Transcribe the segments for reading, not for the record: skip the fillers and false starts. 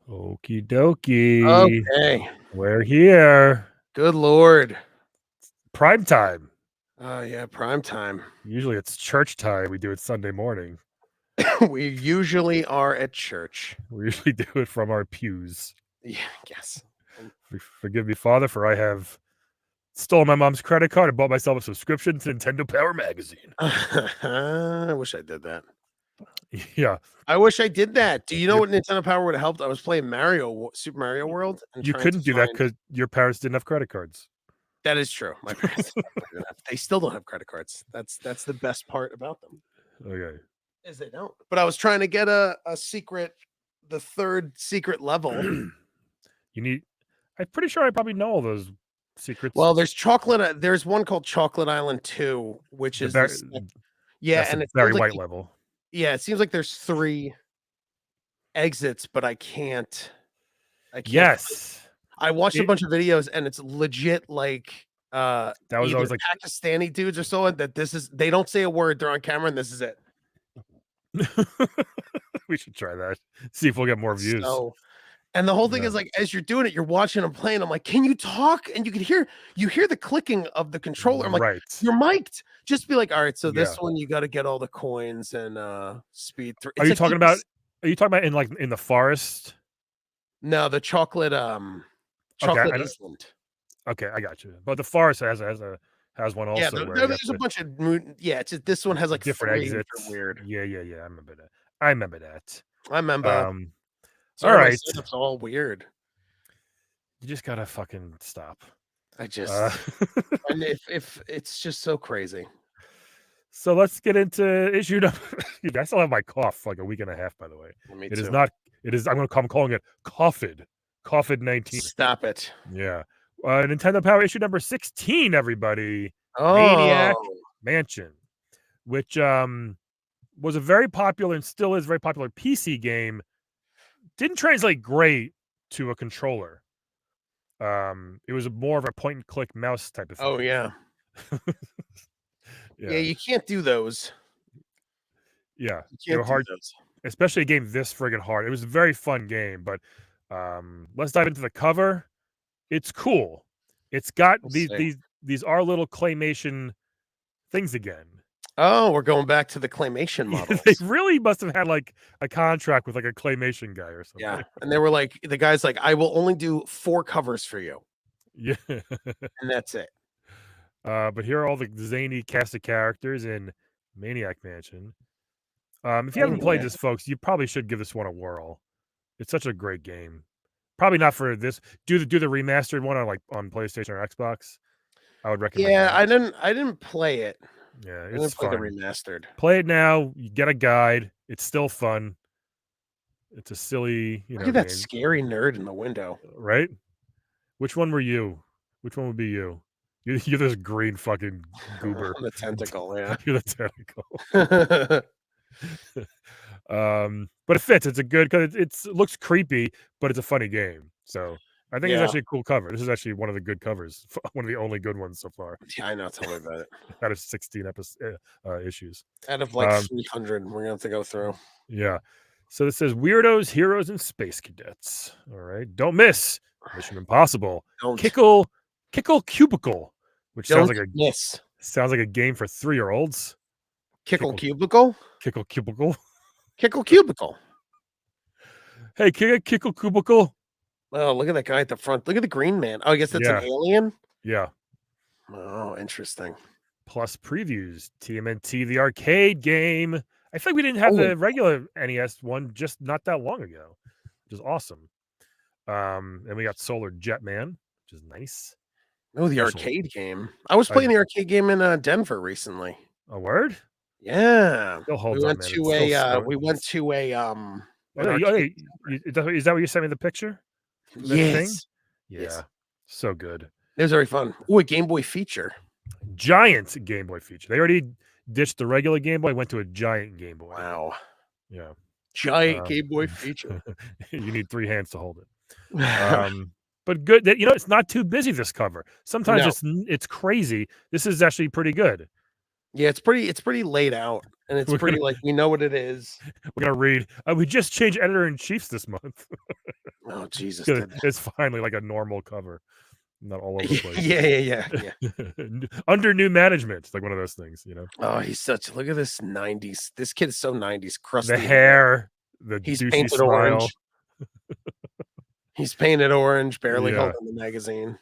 Okie dokie. Okay. We're here. Good Lord. Prime time. Oh, yeah, prime time. Usually it's church time. We do it Sunday morning. We usually are at church. We usually do it from our pews. Yeah, yes. Forgive me, Father, for I have stolen my mom's credit card and bought myself a subscription to Nintendo Power Magazine. I wish I did that. Yeah. I wish I did that. Do you know what Nintendo Power would have helped? I was playing Super Mario World. And You couldn't do that because your parents didn't have credit cards. That is true. My parents, they still don't have credit cards. That's the best part about them. Okay. Is they don't. But I was trying to get a secret, the third secret level. I'm pretty sure I probably know all those secrets. Well, there's there's one called Chocolate Island 2, which is that's and it's very white level. Yeah, it seems like there's 3 exits, but I can't. Yes. I watched a bunch of videos and it's legit like that was always like Pakistani dudes or so that they don't say a word, they're on camera and this is it. We should try that. See if we'll get more views. And the whole thing is like, as you're doing it, you're watching them playing. I'm like, can you talk? And you can hear the clicking of the controller. I'm like, right. You're mic'd. Just be like, all right, so this one you got to get all the coins and speed through. Are you talking about in the forest? No, the chocolate Island. Okay, I got you. But the forest has one also. Yeah, there's a bunch of it's just, this one has like different exits. Weird. Yeah. I remember that. I remember. Sorry, all right, it's all weird. You just gotta fucking stop. I just and if it's just so crazy. So let's get into issue number. I still have my cough for like a week and a half, by the way. Me too. Is not. It is. I'm calling it COVID-19. Stop it. Yeah. Nintendo Power issue number 16. Everybody. Oh. Maniac Mansion, which was a very popular and still is a very popular PC game. Didn't translate great to a controller. It was more of a point and click mouse type of thing. Oh yeah. Yeah, you can't do those. Yeah, they were hard, especially a game this friggin' hard. It was a very fun game, but let's dive into the cover. It's cool. It's got these are little claymation things again. Oh, we're going back to the claymation models. They really must have had like a contract with like a claymation guy or something. Yeah, and they were like, the guy's like, I will only do 4 covers for you. Yeah, and that's it. But here are all the zany cast of characters in Maniac Mansion. If you haven't played this, folks, you probably should give this one a whirl. It's such a great game. Probably not for this. Do the remastered one on PlayStation or Xbox. I would recommend. Yeah, I didn't play it. Yeah, it's fun. Play the remastered. Play it now. You get a guide. It's still fun. It's a silly, Look at that scary nerd in the window. Right? Which one were you? Which one would be you? You're this green fucking goober. The tentacle, yeah. You're the tentacle. But it fits. It's a good because it looks creepy, but it's a funny game. So I think it's actually a cool cover. This is actually one of the good covers. One of the only good ones so far. Yeah, I know. Tell me about it. Out of 16 issues. Out of like 300, we're gonna have to go through. Yeah. So this says Weirdos, Heroes, and Space Cadets. All right. Don't miss Mission Impossible. Kickle Cubicle, which sounds like a game for 3-year-olds. Kickle Cubicle? Kickle Cubicle. Kickle Cubicle. Hey, Kickle Cubicle. Oh, look at that guy at the front. Look at the green man. Oh, I guess that's an alien? Yeah. Oh, interesting. Plus previews. TMNT, the arcade game. I think we didn't have the regular NES one just not that long ago, which is awesome. And we got Solar Jetman, which is nice. Oh, the arcade game. I was playing the arcade game in Denver recently. A word? Yeah. Still holds we went to a is that what you sent me the picture? Yes. Yeah. Yes. So good. It was very fun. Ooh, a Game Boy feature. Giant Game Boy feature. They already ditched the regular Game Boy, went to a giant Game Boy. Wow. Yeah. Giant Game Boy feature. You need 3 hands to hold it. But good that it's not too busy, this cover. Sometimes it's crazy. This is actually pretty good. Yeah, it's pretty laid out. And it's we know what it is. We're gonna read. We just changed editor-in-chiefs this month. Oh Jesus! It's finally like a normal cover, not all over the place. Yeah. Under new management, it's like one of those things, you know. Oh, he's such. Look at this '90s. This kid is so '90s. Crusty The hair, the He's douchey painted smile. orange. He's painted orange, barely Yeah. holding the magazine.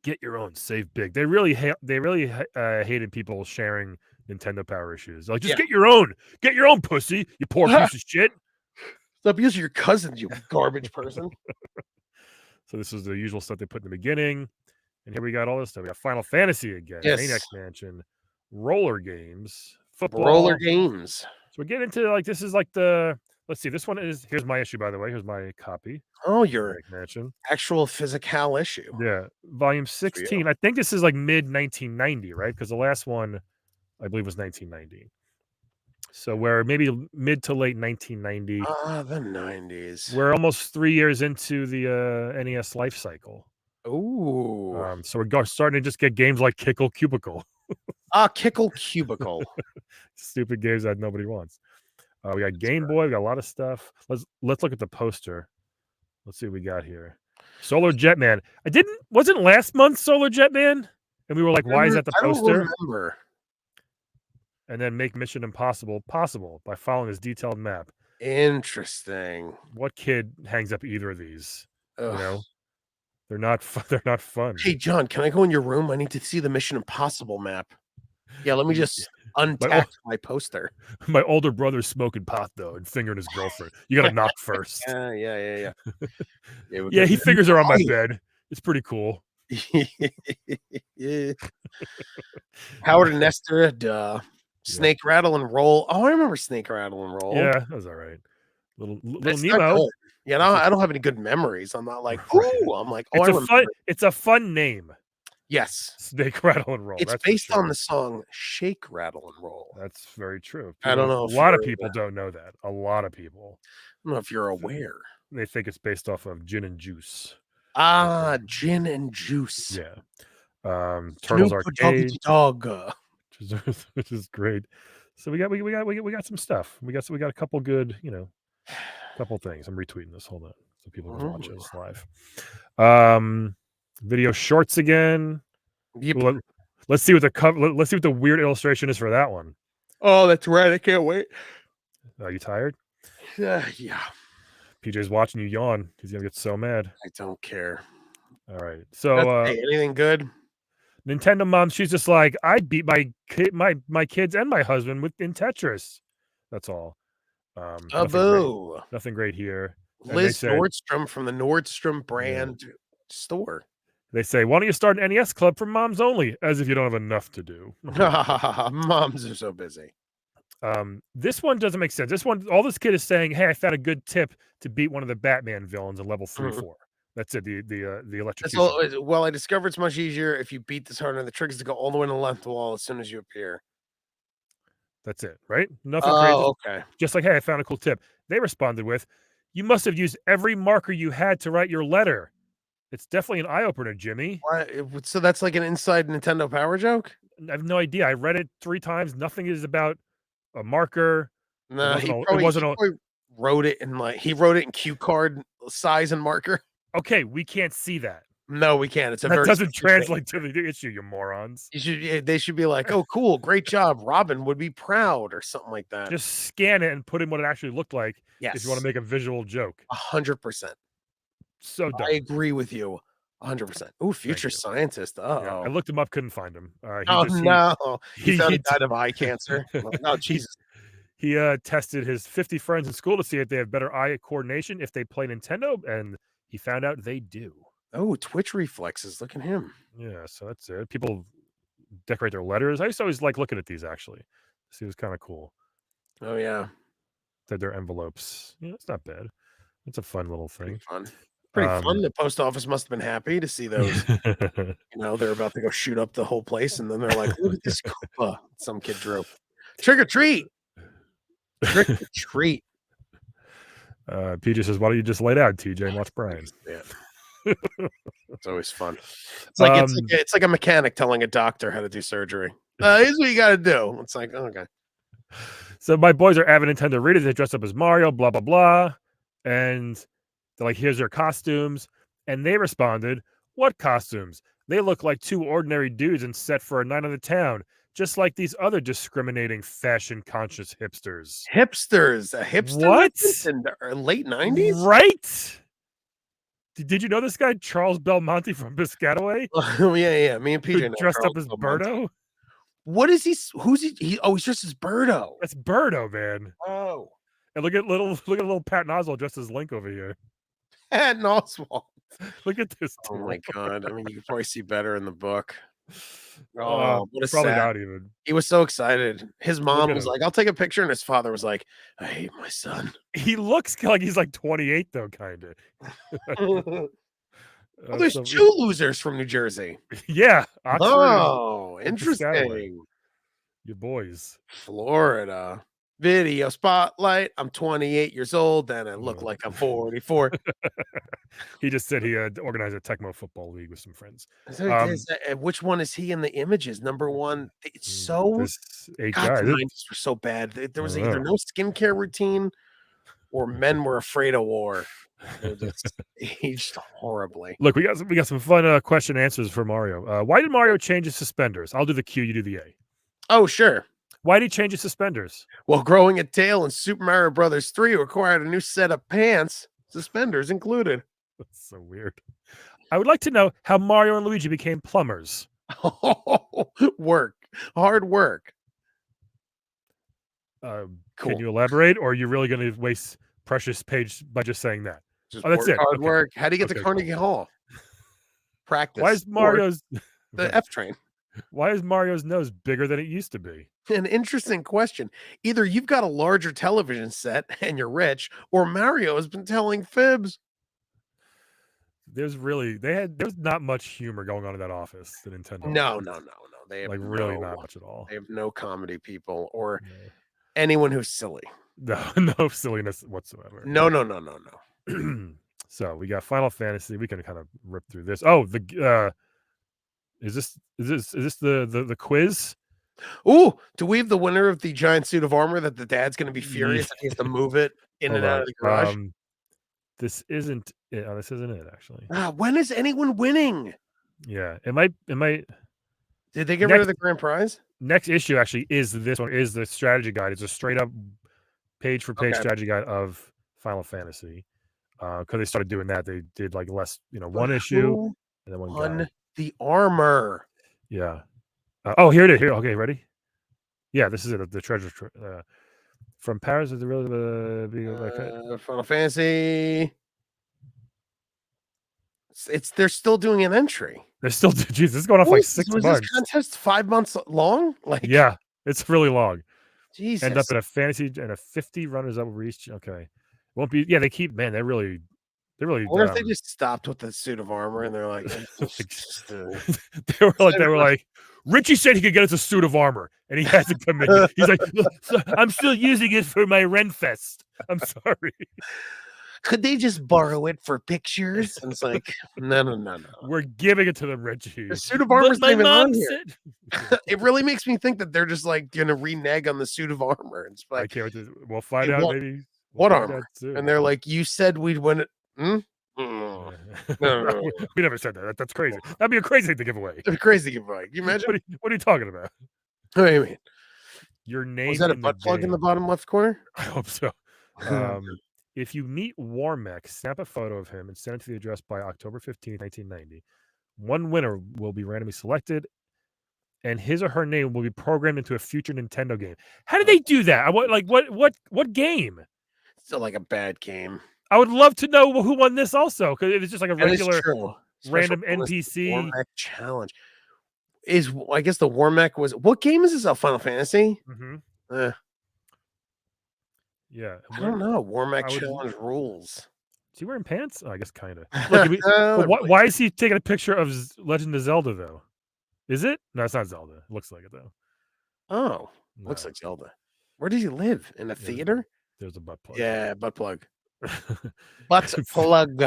Get your own, save big. They really hated people sharing Nintendo Power issues. Like, just get your own, pussy, you poor piece of shit. Stop using your cousins, you garbage person. So this is the usual stuff they put in the beginning, and here we got all this stuff. We got Final Fantasy again, Yes. Maniac Mansion, roller games, football, roller games. So we get into like this is like the. Let's see. This one is. Here's my issue, by the way. Here's my copy. Oh, your Maniac Mansion. Actual physical issue. Yeah, volume 16. I think this is like mid 1990, right? Because the last one, I believe, was 1990. So we're maybe mid to late 1990. Ah, the 90s. We're almost 3 years into the NES life cycle. Ooh. So we're starting to just get games like Kickle Cubicle. Kickle Cubicle. Stupid games that nobody wants. We got Game Boy. We got a lot of stuff. Let's look at the poster. Let's see what we got here. Solar Jetman. Wasn't last month Solar Jetman? And we were like, why is that the poster? I don't remember. And then make Mission Impossible possible by following this detailed map. Interesting. What kid hangs up either of these? Ugh. You know, they're not fun. Hey, John, can I go in your room? I need to see the Mission Impossible map. Yeah, let me just untack my poster. My older brother's smoking pot though and fingering his girlfriend. You got to knock first. Yeah. Yeah, he fingers her on my bed. It's pretty cool. Yeah. Howard and Nestor, duh. Snake Rattle and Roll. Oh, I remember Snake Rattle and Roll. Yeah, that was all right. Little Nemo. Yeah, no, I don't have any good memories. I'm not like, ooh, I'm like, oh, it's a fun name. Yes. Snake Rattle and Roll. It's based on the song Shake, Rattle, and Roll. That's very true. I don't know. A lot of people don't know that. A lot of people. I don't know if you're aware. They think it's based off of Gin and Juice. Ah, Gin and Juice. Yeah. Turtles Arcade. Dog. Which is great. So we got some stuff. We got a couple good, couple things. I'm retweeting this. Hold on, so people can watch this live. Video shorts again. Yep. Well, let's see what the weird illustration is for that one. Oh, that's right. I can't wait. Are you tired? Yeah. PJ's watching you yawn. He's gonna get so mad. I don't care. All right. So anything good? Nintendo mom, she's just like, I beat my kids and my husband in Tetris. That's all. Nothing great here. Liz Nordstrom from the Nordstrom brand store. They say, why don't you start an NES club for moms only? As if you don't have enough to do. Moms are so busy. This one doesn't make sense. This one, all this kid is saying, hey, I found a good tip to beat one of the Batman villains in level 3-4. That's it. The electrocution. Well, I discovered it's much easier if you beat this harder. The trick is to go all the way to the left wall as soon as you appear. That's it, right? Nothing crazy. Okay. Just like, hey, I found a cool tip. They responded with, you must have used every marker you had to write your letter. It's definitely an eye-opener, Jimmy. So that's like an inside Nintendo Power joke? I have no idea. I read it 3 times. Nothing is about a marker. No, he wrote it in cue card size and marker. Okay, we can't see that. No, we can't. That doesn't translate to the issue, you morons. They should be like, oh, cool, great job. Robin would be proud or something like that. Just scan it and put in what it actually looked like. Yes. If you want to make a visual joke. 100%. So dumb. I agree with you. 100%. Oh, future scientist. Oh, yeah, I looked him up, couldn't find him. He died of eye cancer. Oh, Jesus. He tested his 50 friends in school to see if they have better eye coordination if they play Nintendo, and he found out they do. Oh, Twitch reflexes. Look at him. Yeah, so that's it. People decorate their letters. I used to always like looking at these, actually. See, it was kind of cool. Oh, yeah. Their envelopes. Yeah, it's not bad. It's a fun little thing. Pretty fun. The post office must have been happy to see those. They're about to go shoot up the whole place, and then they're like, look at this Koopa some kid drew. Trick or treat. Trick or treat. PJ says, why don't you just lay down, TJ, and watch Brian? Yeah. It's always fun. It's like a mechanic telling a doctor how to do surgery. Here's what you got to do. It's like, okay. So my boys are avid Nintendo readers. They dress up as Mario, blah, blah, blah. And They're like, here's their costumes. And they responded, what costumes? They look like two ordinary dudes and set for a night on the town, just like these other discriminating fashion-conscious hipsters. Hipsters, a hipster What? reference in the late 90s? Right? Did you know this guy, Charles Belmonte from Piscataway? Oh, yeah. Me and PJ Who know dressed Charles up as Belmonte. Birdo? What is he? Who's he? Oh, he's dressed as Birdo. That's Birdo, man. Oh, And look at little Patton Oswalt dressed as Link over here. Patton Oswalt. Look at this. Oh my god! I mean, you can probably see better in the book. Oh, What a probably sad. not even. He was so excited. His mom at was him. like, "I'll take a picture," and his father was like, "I hate my son." He looks like he's like 28 though, kind of. Oh, there's two losers from New Jersey. Yeah, Oxford. Oh, and Piscataway. interesting. Your boys. Florida. Video spotlight. I'm 28 years old and I look like I'm 44. He just said he organized a Tecmo football league with some friends. Which one is he in the images? Number one. It's so There's 8 God, guys. the 90s were so bad. There was either know. no skincare routine or men were afraid of war. They just aged horribly. Look, we got some fun question answers for Mario. Why did Mario change his suspenders? I'll do the Q, you do the A. Oh, sure. Why did he change his suspenders? Well, growing a tail in Super Mario Brothers 3 required a new set of pants, suspenders included. That's so weird. I would like to know how Mario and Luigi became plumbers. Work. Hard work. Cool. Cool. Can you elaborate, or are you really going to waste precious page by just saying that? Just that's it. Hard Okay. work. How do you get to Carnegie Hall? Practice. Why is Mario's the F train? Why is Mario's nose bigger than it used to be? An interesting question. Either you've got a larger television set and you're rich, or Mario has been telling fibs. There's not much humor going on in that office, the Nintendo. No. They have really not much at all. They have no comedy people or anyone who's silly. No silliness whatsoever. No. So we got Final Fantasy. We can kind of rip through this. Oh, is this the quiz? Ooh, do we have the winner of the giant suit of armor that the dad's going to be furious that he has to move it in and out of the garage? This isn't it. Oh, this isn't it, actually. When is anyone winning? Yeah, it might. Did they get rid of the grand prize? Next issue actually is this one. Is the strategy guide. It's a straight up page for page strategy guide of Final Fantasy. Because they started doing that, they did like less, one issue and then one guide. The armor. Yeah. Oh, here it is. Here, okay, ready? Yeah, this is it. The treasure from Paris is the real Final Fantasy. They're still doing an entry. They're still Jesus. This is going off like 6 months. Was this contest 5 months long? Yeah, it's really long. Jesus. End up in a fantasy and a 50 runners up reach. Okay, won't be. Yeah, they keep. Man, they're really. I wonder if they just stopped with the suit of armor and they're like, they were like, Richie said he could get us a suit of armor, and he hasn't come in. He's like, I'm still using it for my Renfest. I'm sorry. Could they just borrow it for pictures? And it's like, no. We're giving it to them, Richie. The suit of armor is not even on here. It really makes me think that they're just like going to renege on the suit of armor. It's like, I can't wait to. We'll find out. Maybe what armor? And they're like, you said we'd win it. No. We never said that. That's crazy. That'd be a crazy thing to give away. That'd be crazy to give away. Can you imagine? What are you talking about? What do you mean? Your name. Was that a butt plug in the bottom left corner? I hope so. If you meet Warmech, snap a photo of him and send it to the address by October 15th, 1990. One winner will be randomly selected, and his or her name will be programmed into a future Nintendo game. How did they do that? What game? Still like a bad game. I would love to know who won this also, because it was just like a regular random NPC. Warmech challenge. I guess the Warmech was. What game is this? Final Fantasy? Mm-hmm. Yeah. I don't know. Warmech challenge rules. Is he wearing pants? Oh, I guess kind of. Why is he taking a picture of Legend of Zelda, though? Is it? No, it's not Zelda. It looks like it, though. Oh, no. Looks like Zelda. Where does he live? In a theater? There's a butt plug. Yeah, butt plug. Butt plug.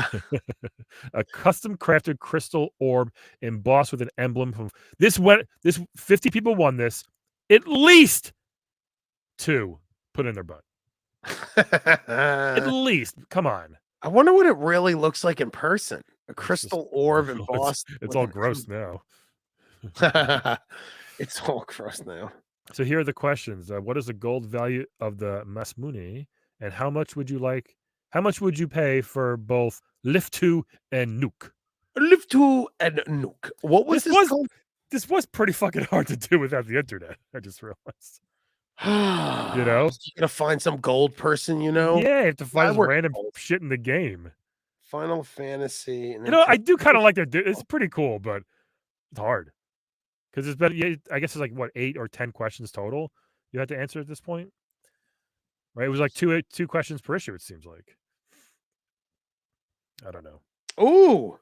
A custom crafted crystal orb embossed with an emblem from this 50 people won this. At least 2 put in their butt. At least. Come on. I wonder what it really looks like in person. A It's just crystal orb embossed. it's all gross now. It's all gross now. So here are the questions. What is the gold value of the Masmune, and how much would you pay for both Lift 2 and Nuke? Lift 2 and Nuke. What was this called? This was pretty fucking hard to do without the internet. I just realized. You know? You gotta find some gold person, you know? Yeah, you have to find work random gold. shit in the game. Final Fantasy. You know, I do kind of like that. It's pretty cool, but it's hard because it's better. Yeah, I guess it's like what 8 or 10 questions total you have to answer at this point, right? It was like two questions per issue. It seems like. I don't know. Ooh,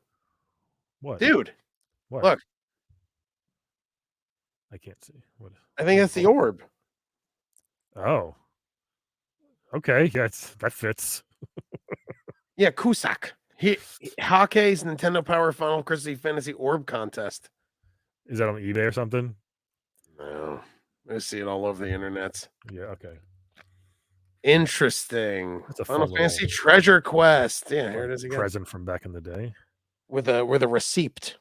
What, dude? What? Look, I can't see. What? I think that's the orb. Oh. Okay, yeah, that fits. Yeah, Cusack. Hake's Nintendo Power Final Fantasy Orb Contest. Is that on eBay or something? No, I see it all over the internet. Yeah. Okay. Interesting. That's a Final fun Fantasy little Treasure Quest. Yeah, here it is again. present from back in the day. With a receipt.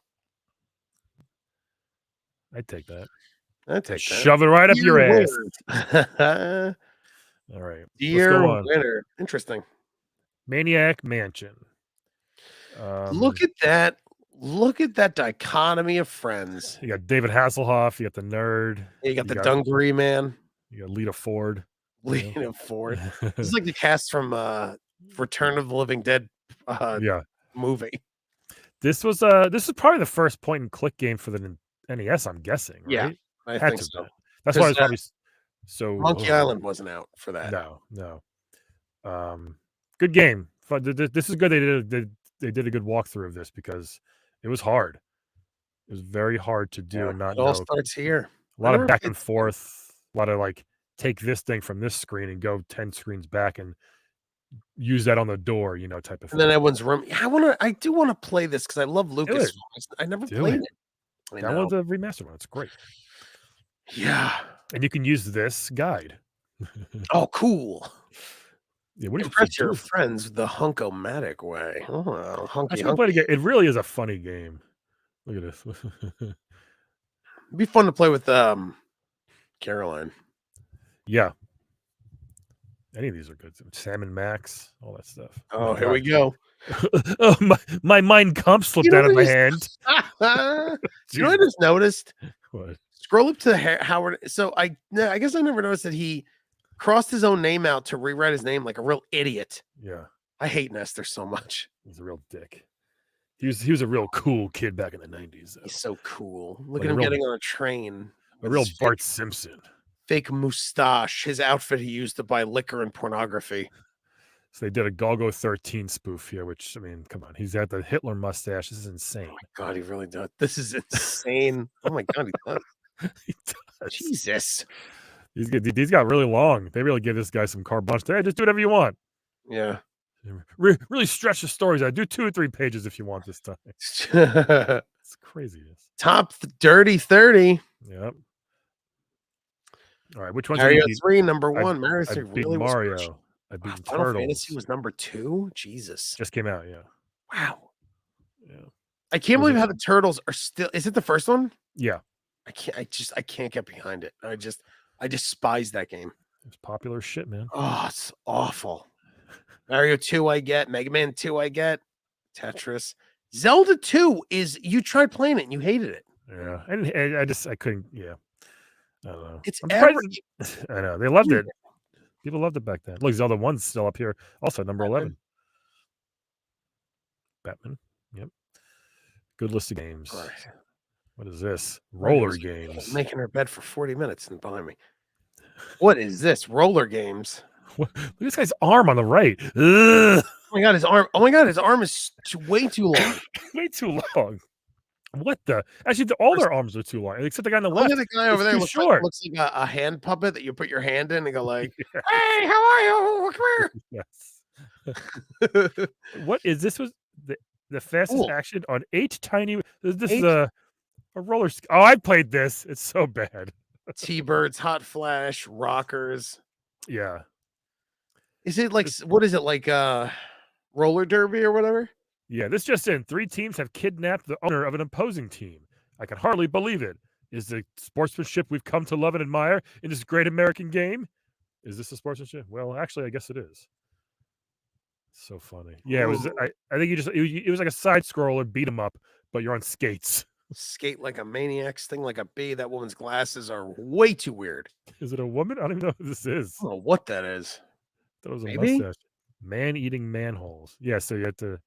I'd take that. I'd take that. Shove it right up your ass. All right. Dear winner. Interesting. Maniac Mansion. Look at that. Look at that dichotomy of friends. You got David Hasselhoff. You got the nerd. You got the Dungaree man. You got Lita Ford. Lita Ford. This is like the cast from Return of the Living Dead movie. This was probably the first point and click game for the NES, I'm guessing, right? Yeah, I think so. That's why it's probably so. Monkey Island wasn't out for that. No. Good game. This is good. They did a good walkthrough of this because it was hard. It was very hard to do and not it all starts here. A lot of back and forth. A lot of like take this thing from this screen and go 10 screens back and use that on the door, type of thing. And then everyone's room. I do want to play this because I love Lucas. I never played it. Download the remastered one. It's great. Yeah. And you can use this guide. Oh, cool. Yeah, what impress your friends the Hunk-O-Matic way. Oh, hunky. It really is a funny game. Look at this. It'd be fun to play with Caroline. Yeah. Any of these are good. Sam and Max, all that stuff. Oh, here we go. Oh, my Mein Kampf slipped out of my hand. You know what I just noticed? What? Scroll up to Howard. So I guess I never noticed that he crossed his own name out to rewrite his name like a real idiot. Yeah. I hate Nestor so much. He's a real dick. He was a real cool kid back in the 90s. Though. He's so cool. Look at him getting on a train. A real Bart Simpson. Fake mustache. His outfit he used to buy liquor and pornography. So they did a Golgo 13 spoof here, which, I mean, come on. He's got the Hitler mustache. This is insane. Oh my God, he really does. This is insane. Oh my God, he does. He does. Jesus. These got really long. They really give this guy some carte blanche. Hey, just do whatever you want. Yeah. Really stretch the stories. I do 2 or 3 pages if you want this time. It's craziness. Top dirty 30. Yep. All right, which one's Mario 3, number 1. Mario 3 really Mario. Was I beat Final Turtles. Fantasy was number 2. Jesus. Just came out, yeah. Wow. Yeah. I can't believe how the Turtles are still. Is it the first one? Yeah. I can't get behind it. I despise that game. It's popular shit, man. Oh, it's awful. Mario 2 I get, Mega Man 2 I get, Tetris. Zelda 2 is you tried playing it and you hated it. Yeah. And I couldn't, yeah. I don't know. It's I know. They loved it. People loved it back then. Look, Zelda 1's still up here. Also number 11. Batman. Yep. Good list of games. Right. What is this? Roller games. Making her bed for 40 minutes and behind me. What is this? Roller games. Look at this guy's arm on the right. Ugh. Oh my God, his arm. Oh my God, his arm is way too long. Way too long. What the? Actually, all their arms are too long, except the guy on the left. Look at the guy over there. Looks like a hand puppet that you put your hand in and go like, yeah. "Hey, how are you? Come here." Yes. What is this? Was the fastest action on 8 tiny? This is a roller. Oh, I played this. It's so bad. T-Birds, Hot Flash, Rockers. Yeah. Is it like what is it like? roller derby or whatever. Yeah, this just in. 3 teams have kidnapped the owner of an opposing team. I can hardly believe it. Is the sportsmanship we've come to love and admire in this great American game? Is this a sportsmanship? Well, actually, I guess it is. So funny. Yeah, it was. Ooh. I think it was like a side scroller beat 'em up, but you're on skates. Skate like a maniac, sting like a bee. That woman's glasses are way too weird. Is it a woman? I don't even know who this is. I don't know what that is. That was a Maybe? mustache. Man eating manholes. Yeah, so you have to.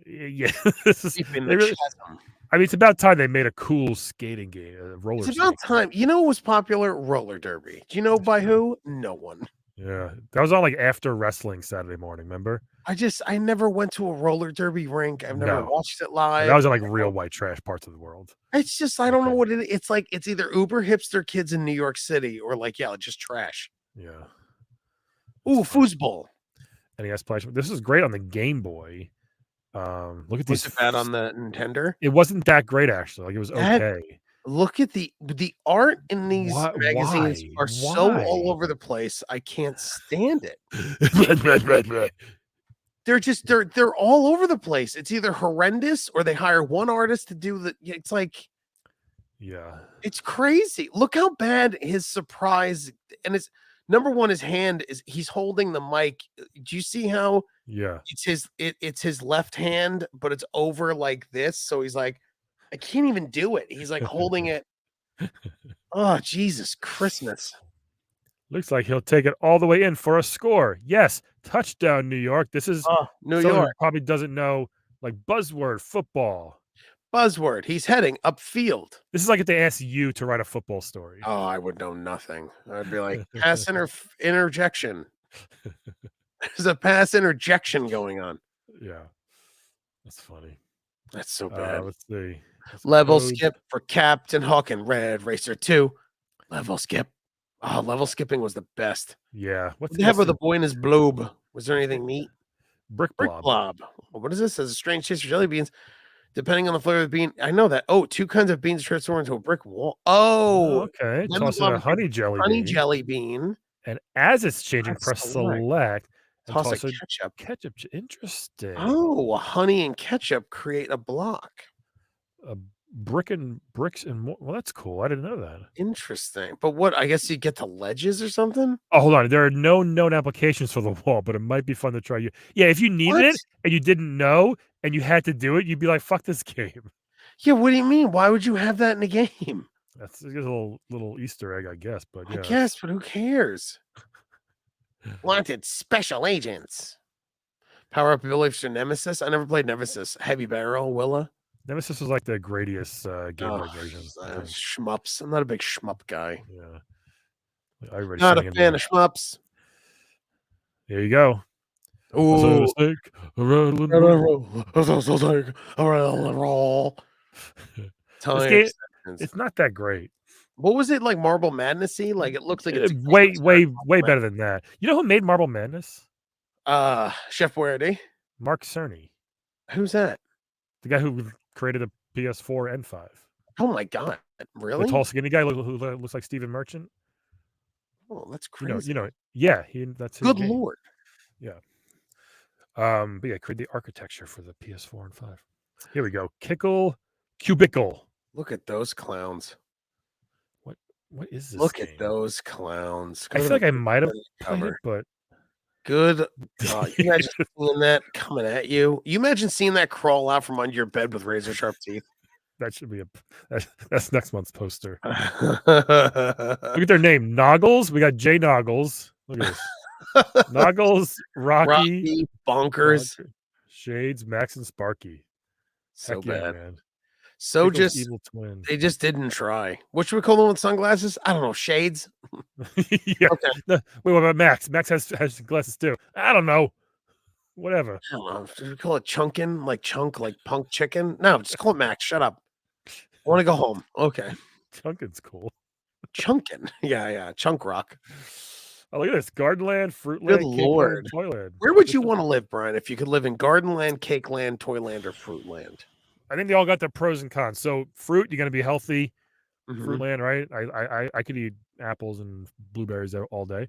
Yeah, this is. Deep in They the really. chasm. I mean, it's about time they made a cool skating game, roller. It's about skating. time. You know what was popular? Roller derby. Do you know by who? No one. Yeah, that was on like after wrestling Saturday morning. Remember? I never went to a roller derby rink. I've never No. watched it That live. was in like real white trash parts of the world. It's just I don't know Okay. what it is. It's like it's either uber hipster kids in New York City or like just trash. Yeah. Ooh, funny. foosball. NES Play. This is great on the Game Boy. Look at Was these. it bad on the Nintendo? It wasn't that great actually. Like it was That- okay. Look at the art in these What? magazines Why? are so Why? all over the place. I can't stand it. Yeah. They're all over the place. It's either horrendous or they hire one artist to do the. It's like it's crazy. Look how bad his surprise and it's number one. His hand is he's holding the mic. Do you see how Yeah. it's his left hand, but it's over like this. So he's like, I can't even do it. He's like holding it. Oh, Jesus Christmas. Looks like he'll take it all the way in for a score. Yes, touchdown, New York. This is New someone who York. probably doesn't know like buzzword football. Buzzword. He's heading upfield. This is like if they asked you to write a football story. Oh, I would know nothing. I'd be like, pass interjection. There's a pass interjection going on. Yeah. That's funny. That's so bad. Let's see. Level skip for Captain Hawk and Red Racer 2. Level skip. Oh, level skipping was the best. Yeah. What they have with the boy in his blobe? Was there anything neat? Brick blob. Blob. What is this? As a strange taste for jelly beans, depending on the flavor of the bean. I know that. Oh, 2 kinds of beans transform into a brick wall. Oh, okay. Toss in a honey jelly bean. And as it's changing, press select. And toss a ketchup. Ketchup. Interesting. Oh, honey and ketchup create a block. Bricks and more. Well, that's cool. I didn't know that. Interesting. But what? I guess you get to ledges or something? Oh, hold on. There are no known applications for the wall, but it might be fun to try. Yeah, if you needed it and you didn't know and you had to do it, you'd be like, fuck this game. Yeah, what do you mean? Why would you have that in a game? That's a little Easter egg, I guess. But yeah. I guess, but who cares? Wanted special agents. Power up ability for Nemesis. I never played Nemesis. Heavy barrel, Willa. Nemesis was like the greatest Game Boy version. Shmups. I'm not a big shmup guy. Yeah. Not a fan of shmups. There you go. Ooh. It's not that great. What was it like? Marble Madnessy? Like it looks like it's way better than that. You know who made Marble Madness? Chef Boyardee. Mark Cerny. Who's that? The guy who created the PS4 and 5. Oh my god! Really? The tall, skinny guy who looks like Stephen Merchant. Oh, that's crazy. You know, yeah. That's his good game. lord. Yeah. But yeah, create the architecture for the PS4 and 5. Here we go. Kickle Cubicle. Look at those clowns. What is this? Look at those clowns. I feel like I might have played it, but good God. You imagine seeing that coming at you. You imagine seeing that crawl out from under your bed with razor sharp teeth. That should be that's next month's poster. Look at their name. Noggles. We got Jay Noggles. Look at this. Noggles, Rocky, Bonkers, Shades, Max, and Sparky. So Heck bad. yeah, man. So Pickle's just evil twin. they just didn't try. What should we call them with sunglasses? I don't know. Shades. Yeah. Okay. No, wait, what about Max? Max has glasses too. I don't know. Whatever. I don't know. Should we call it chunkin? Like chunk, like punk chicken? No, just call it Max. Shut up. I want to go home. Okay. Chunkin's cool. Chunkin. Yeah. Chunk rock. Oh, look at this. Gardenland, Fruitland, Good Lord. Toyland. Where would you want to live, Brian, if you could live in Gardenland, Cakeland, Toyland, or Fruitland? I think they all got their pros and cons. So fruit, you're going to be healthy. Mhm. Fruitland, right? I could eat apples and blueberries all day.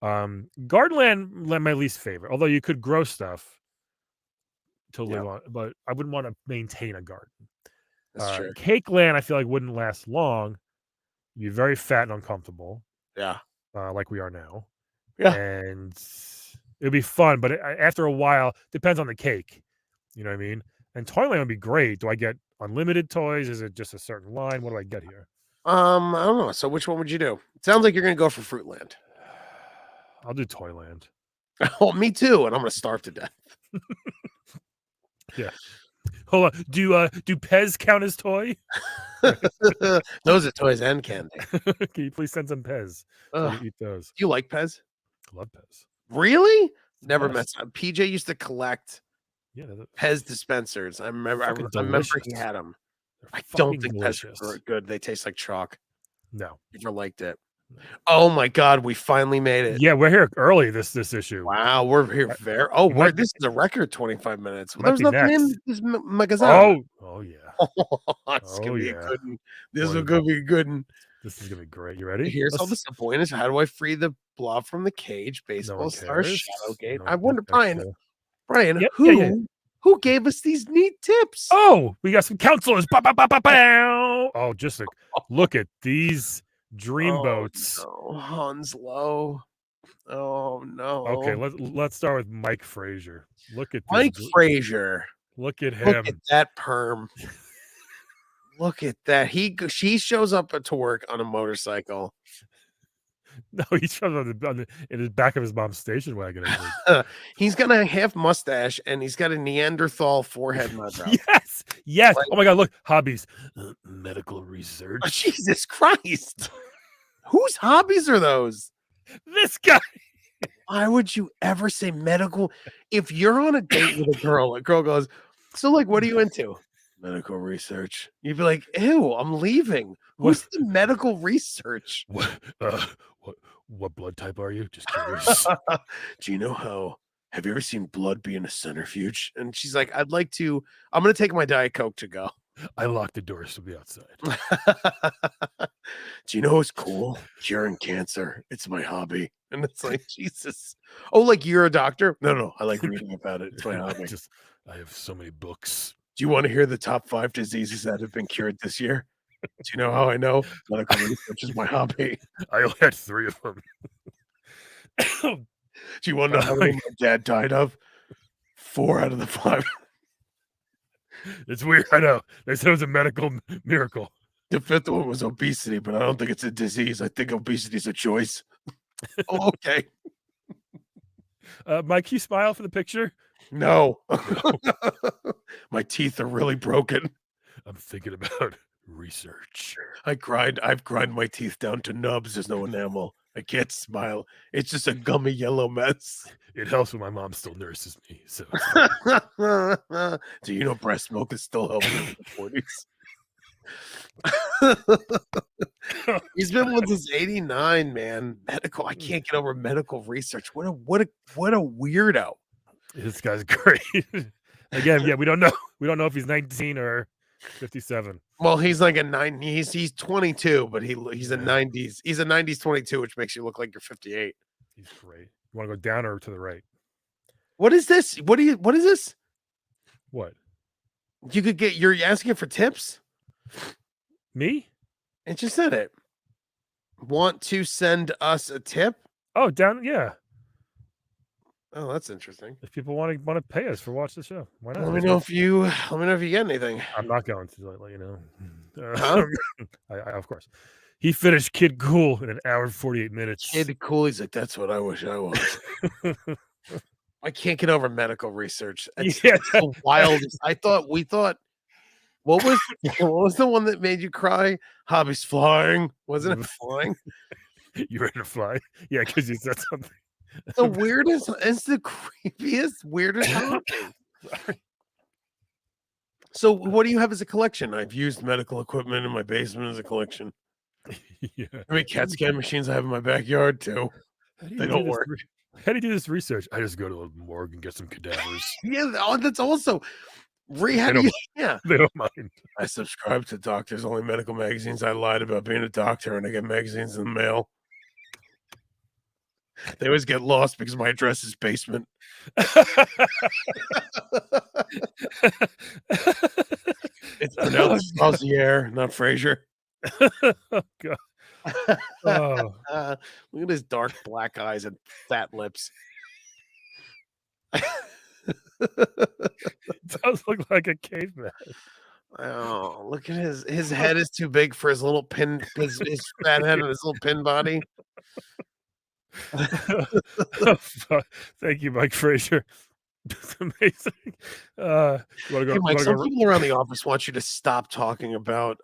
Gardenland, my least favorite. Although you could grow stuff to live Yeah. on, but I wouldn't want to maintain a garden. That's true. Cake Land, I feel like wouldn't last long. You'd be very fat and uncomfortable, Yeah. like we are now, Yeah. and it'd be fun. But after a while, depends on the cake. You know what I mean? And Toyland would be great. Do I get unlimited toys? Is it just a certain line? What do I get here? I don't know. So which one would you do? It sounds like you're gonna go for Fruitland. I'll do Toyland. Oh, me too. And I'm gonna starve to death. Yeah. Hold on. Do Pez count as toy? Those are toys and candy. Can you please send some Pez? So we eat those. Do you like Pez? I love Pez. Really? Never Yes. met. PJ used to collect Pez dispensers. I remember he had them. I don't think Pez are good. They taste like chalk. No. Never liked it. Oh my god, we finally made it. Yeah, we're here early this issue. Wow, we're here this is a record 25 minutes. Well, there's nothing in this magazine. Oh yeah. It's gonna be a good one. This is Wonderful. gonna be a good one. This is gonna be great. You ready? Here's all the disappointments. How do I free the blob from the cage? Baseball star Shadowgate. I wonder, Brian, who gave us these neat tips? Oh, we got some counselors. Oh, just look at these dreamboats. No. Hounslow. Oh no. Okay, let's start with Mike Frazier. Look at Mike Frazier. Look at him. Look at that perm. Look at that. She shows up to work on a motorcycle. No, he shows up in his back of his mom's station wagon. He's got a half mustache and he's got a Neanderthal forehead and eyebrow. Yes. Like, oh my god, look, hobbies, medical research. Oh, Jesus Christ. Whose hobbies are those? This guy. Why would you ever say medical? If you're on a date with a girl goes, so like, what are you into? Medical research. You'd be like, ew, I'm leaving. What's the medical research? What blood type are you? Just curious. Do you know have you ever seen blood be in a centrifuge? And she's like, I'm going to take my Diet Coke to go. I lock the doors to be outside. Do you know what's cool? Curing cancer. It's my hobby. And it's like, Jesus. Oh, like you're a doctor? No. I like reading about it. It's my hobby. I have so many books. Do you want to hear the top 5 diseases that have been cured this year? Do you know how I know? Medical research is my hobby. I only had 3 of them. Do you want to know how many my dad died of? 4 out of the 5. It's weird. I know. They said it was a medical miracle. The 5th one was obesity, but I don't think it's a disease. I think obesity is a choice. Oh, okay. Mike, can you smile for the picture? No. My teeth are really broken. I'm thinking about research. I've grind my teeth down to nubs. There's no enamel. I can't smile. It's just a gummy yellow mess. It helps when my mom still nurses me. So do you know breast milk is still helping in the 40s? He's been with us 89, man. Medical. I can't get over medical research. What a weirdo. This guy's great. Again, yeah, we don't know. We don't know if he's 19 or 57. Well, he's like a 90. He's 22, but he's a 90s. He's a 90s 22, which makes you look like you're 58. He's great. You want to go down or to the right? What is this? What is this? What? You're asking for tips? Me? It just said it. Want to send us a tip? Oh, down, yeah. Oh, that's interesting. If people want to pay us for watch the show, why not? Let me know if you get anything. I'm not going to let you know. Of course. He finished Kid Cool in 1 hour and 48 minutes. Kid Cool, he's like, that's what I wish I was. I can't get over medical research. It's the wildest. We thought. What was the one that made you cry? Hobbies flying. Wasn't it flying? You ready to fly? Yeah, because you said something. The weirdest, it's the creepiest, weirdest hobby. So what do you have as a collection? I've used medical equipment in my basement as a collection. Yeah. I mean, CAT scan machines I have in my backyard too. They don't work. How do you do this research? I just go to the morgue and get some cadavers. Yeah, that's also rehab. Yeah, they don't mind. I subscribe to Doctors Only Medical magazines. I lied about being a doctor, and I get magazines in the mail. They always get lost because my address is basement. It's pronounced Saucier, not Fraser. Oh, God. Oh. Look at his dark black eyes and fat lips. Does look like a caveman. Oh, look at his head is too big for his little pin, his fat head and his little pin body. Thank you, Mike Fraser. It's amazing. You wanna go, Hey, Mike, wanna some go, people around the office want you to stop talking about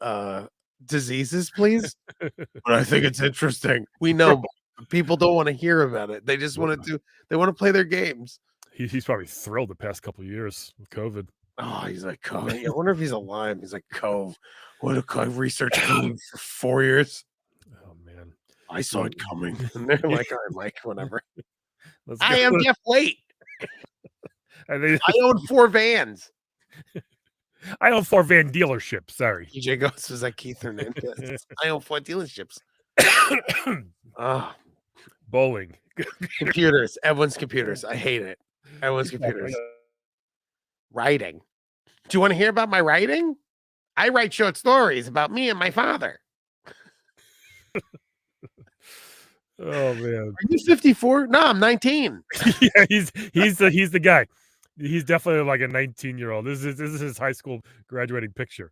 diseases, please. But I think it's interesting. We know but people don't want to hear about it. They just want to they want to play their games. he's probably thrilled the past couple of years with COVID. Oh, he's like Cove. I wonder if he's alive. He's like Cove. What a Cove research Cove for 4 years. Oh man, I saw it coming. And they're like, all right, Mike, whatever. let's I go. am Jeff Late. I think I own 4 vans. I own 4 van dealerships. Sorry. DJ Ghost was like Keith Hernandez. I own 4 dealerships. Oh, Bowling. computers. Everyone's computers. I hate it. Everyone's computers. Writing. Do you want to hear about my writing? I write short stories about me and my father. Oh man. Are you 54? No, I'm 19. Yeah, he's the guy. He's definitely like a 19-year-old. This is his high school graduating picture.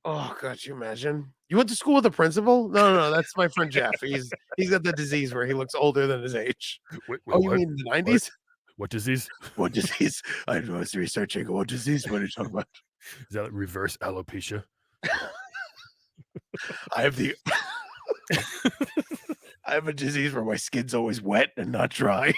Oh, God, you imagine? You went to school with the principal? No, that's my friend Jeff. He's got the disease where he looks older than his age. Wait, Oh, you what? mean the 90s? What disease? What disease? I was researching what disease. What are you talking about? Is that reverse alopecia? I have the I have a disease where my skin's always wet and not dry.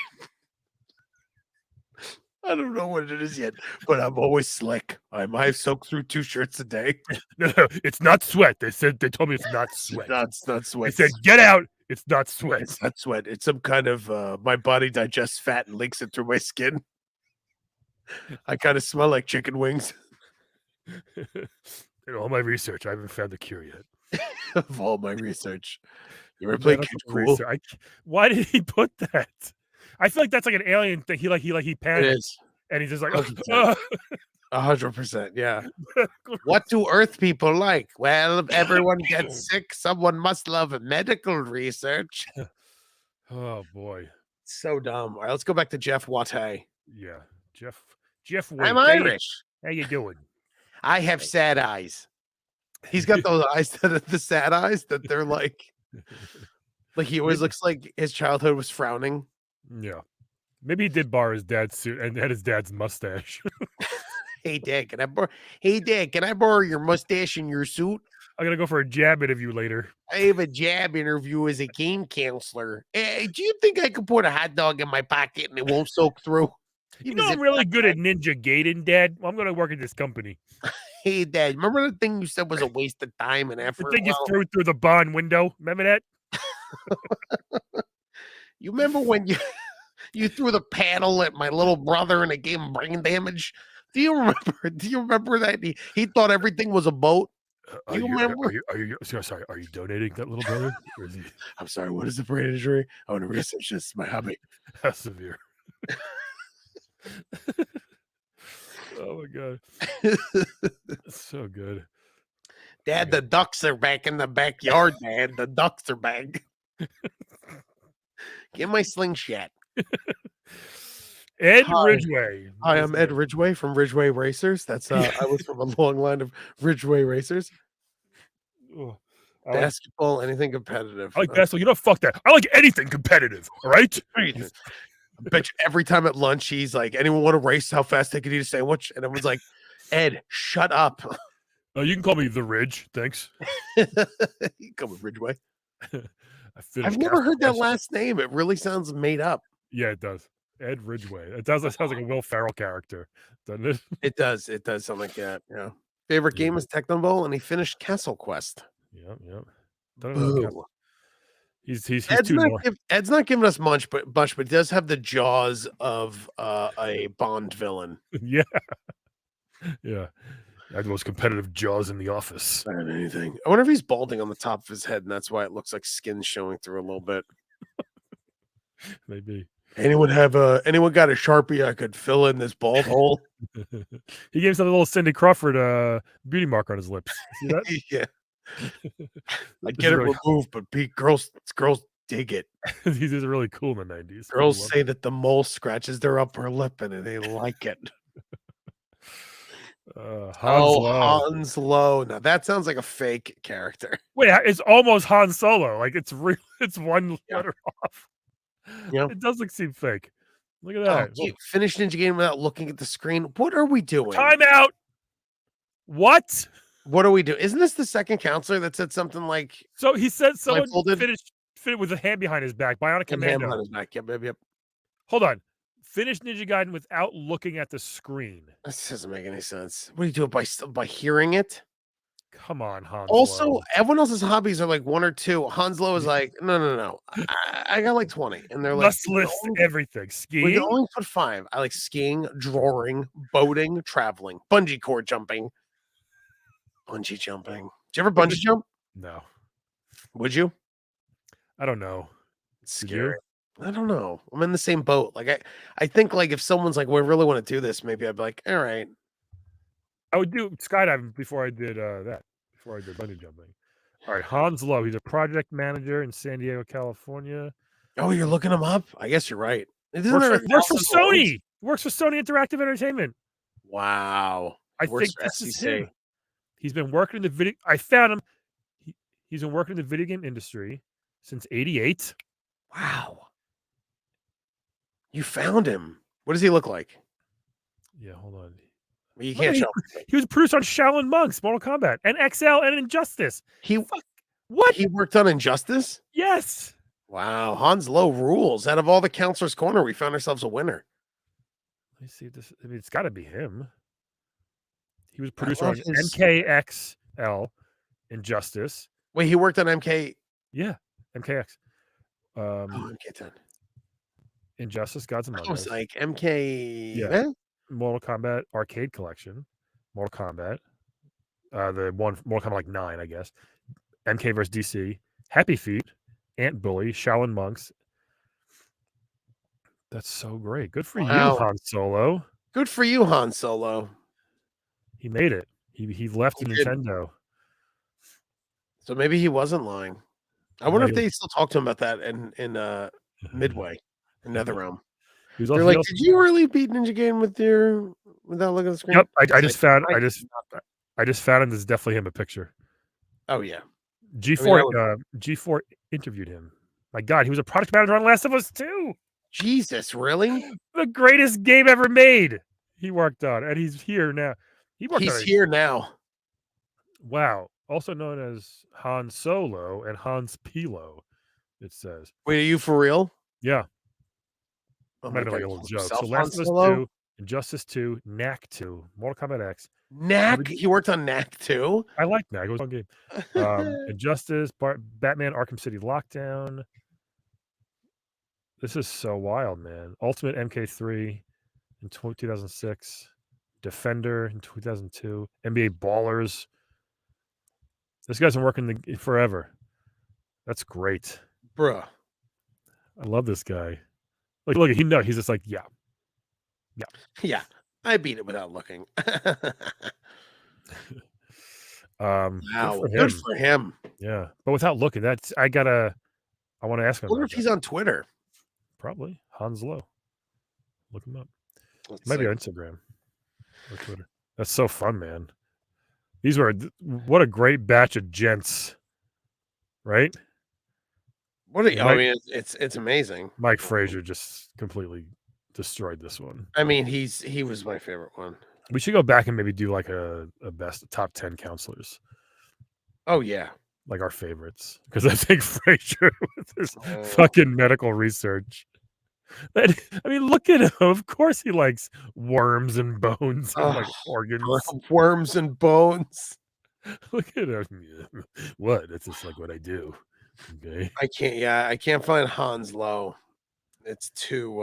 I don't know what it is yet, but I'm always slick. I soak through 2 shirts a day. No, it's not sweat. They told me it's not sweat. It's not They sweat. said, get out. It's not sweat. It's not sweat. It's some kind of my body digests fat and leaks it through my skin. I kind of smell like chicken wings. In all my research, I haven't found the cure yet. Of all my research. You ever play Kid Cool? Research. Why did he put that? I feel like that's like an alien thing. He It panicked is. and he's just like, 100%. 100%. Yeah. What do Earth people like? Well, if everyone gets sick, someone must love medical research. Oh boy. So dumb. All right, let's go back to Jeff Wattay. Yeah. Jeff Wade. I'm Irish. How you doing? I have sad eyes. He's got those eyes that are the sad eyes that they're like he always looks like his childhood was frowning. Yeah. Maybe he did borrow his dad's suit and had his dad's mustache. Hey Dad, can I borrow your mustache and your suit? I'm gonna go for a jab interview later. I have a job interview as a game counselor. Hey, do you think I could put a hot dog in my pocket and it won't soak through? You know I'm really good at Ninja Gaiden, Dad. Well, I'm gonna work at this company. Hey Dad, remember the thing you said was a waste of time and The effort? thing you threw through the barn window. Remember that? You remember when you threw the paddle at my little brother and it gave him brain damage? Do you remember that? He thought everything was a boat. Are You you, remember? are you sorry? Are you donating that little brother? Or is he I'm sorry, what is the brain injury? I want to research this. It's my hobby. how severe? Oh my god, so good. Dad, the ducks are back in the backyard, Dad. The ducks are back. Get my slingshot. Ed Hi. Ridgway. Hi, I'm Ed Ridgway from Ridgway Racers. That's I was from a long line of Ridgway Racers. Oh, Basketball, anything competitive. I like basketball. You know, fuck that. I like anything competitive. All right. I bet you every time at lunch he's like, anyone want to race how fast they can eat a sandwich? And everyone's like, Ed, shut up. You can call me the Ridge. Thanks. You come with Ridgway. I've never heard that last name. It really sounds made up. Yeah, it does. Ed Ridgway. It sounds like a Will Ferrell character, doesn't it? It does. It does sound like that. Yeah. Favorite game is Techno Bowl, and he finished Castle Quest. Yep. Don't know. He's Ed's too not, more. Ed's not giving us much, but he does have the jaws of a Bond villain. Yeah. Yeah. I had the most competitive jaws in the office. Better than anything. I wonder if he's balding on the top of his head, and that's why it looks like skin showing through a little bit. Maybe. Anyone got a Sharpie I could fill in this bald hole? He gave himself a little Cindy Crawford beauty mark on his lips. See that? Yeah. I'd This get is it really removed, but girls dig it. these are really cool in the 90s. Girls say that the mole scratches their upper lip and they like it. Hans Lowe. Now that sounds like a fake character. Wait, it's almost Han Solo. Like it's real. It's one letter off. Yeah. It does seem fake. Look at Oh, that. you finished Ninja Game without looking at the screen. What are we doing? Time out. What? What are we doing? Isn't this the second counselor that said something like? So he said someone finished with a hand behind his back. Bionic Commando. Hand behind his back. Yep. Hold on. Finish Ninja Gaiden without looking at the screen. This doesn't make any sense. What do you do by hearing it? Come on, Hans. Also, everyone else's hobbies are like 1 or 2. Hans Lowe is like, no. I got like 20, and they're like, must list everything. Skiing. We can only put 5. I like skiing, drawing, boating, traveling, bungee cord jumping, bungee jumping. Did you ever bungee jump? No. Would you? I don't know. It's scary. I don't know. I'm in the same boat. Like I think like if someone's like, we really want to do this, maybe I'd be like, all right. I would do skydiving before I did that. Before I did bungee jumping. All right, Hans Lowe. He's a project manager in San Diego, California. Oh, you're looking him up? I guess you're right. Works for Sony. Works for Sony Interactive Entertainment. Wow. I think this is him. He's been working in the video. I found him. He's been working in the video game industry since '88. Wow. You found him. What does he look like? Yeah, hold on. Well, you can't show him. He was produced on Shaolin Monks, Mortal Kombat, and XL and Injustice. What? He worked on Injustice? Yes. Wow. Hans Lowe rules. Out of all the Counselor's Corner, we found ourselves a winner. Let me see this. I mean, it's got to be him. He was producer on MKXL, Injustice. Wait, he worked on MK? Yeah, MKX. MK10. Injustice, Gods Among Us. I was like, MK... Yeah. Mortal Kombat Arcade Collection. Mortal Kombat. The one, Mortal Kombat 9, I guess. MK vs. DC. Happy Feet. Ant Bully. Shaolin Monks. That's so great. Good for you, Han Solo. Good for you, Han Solo. He made it. He left Nintendo. So maybe he wasn't lying. I wonder if they still talk to him about that in Midway, in NetherRealm. They're like, did you really beat Ninja Gaiden without looking at the screen? Yep. I just found him. This is definitely him, a picture. Oh yeah. G4 interviewed him. My God, he was a product manager on Last of Us 2. Jesus, really? The greatest game ever made. He worked on, and he's here now. He's here now. Wow. Also known as Han Solo and Hans Pilo, it says. Wait, are you for real? Yeah. Oh, might have been like a little joke. So Last of Us 2, Injustice 2, Knack 2, Mortal Kombat X. Knack? He worked on Knack 2? I like Knack. It was a fun game. Injustice, Batman Arkham City Lockdown. This is so wild, man. Ultimate MK3 in 2006. Defender in 2002. NBA Ballers. This guy's been working forever. That's great. Bruh. I love this guy. Look, he's just like, yeah. Yeah. I beat it without looking. Wow. Good for him. Yeah. But without looking, I want to ask him. I wonder if he's on Twitter. Probably. Hans Lowe. Look him up. Maybe on Instagram or Twitter. That's so fun, man. What a great batch of gents. Right? I mean, it's amazing. Mike Frazier just completely destroyed this one. I mean, he was my favorite one. We should go back and maybe do like a best top 10 counselors. Oh yeah. Like our favorites. Because I think Frazier with his fucking medical research. I mean, look at him. Of course he likes worms and bones and like organs. Worms and bones. Look at him. What? That's just like what I do. Okay. I can't find Hans Lowe. It's too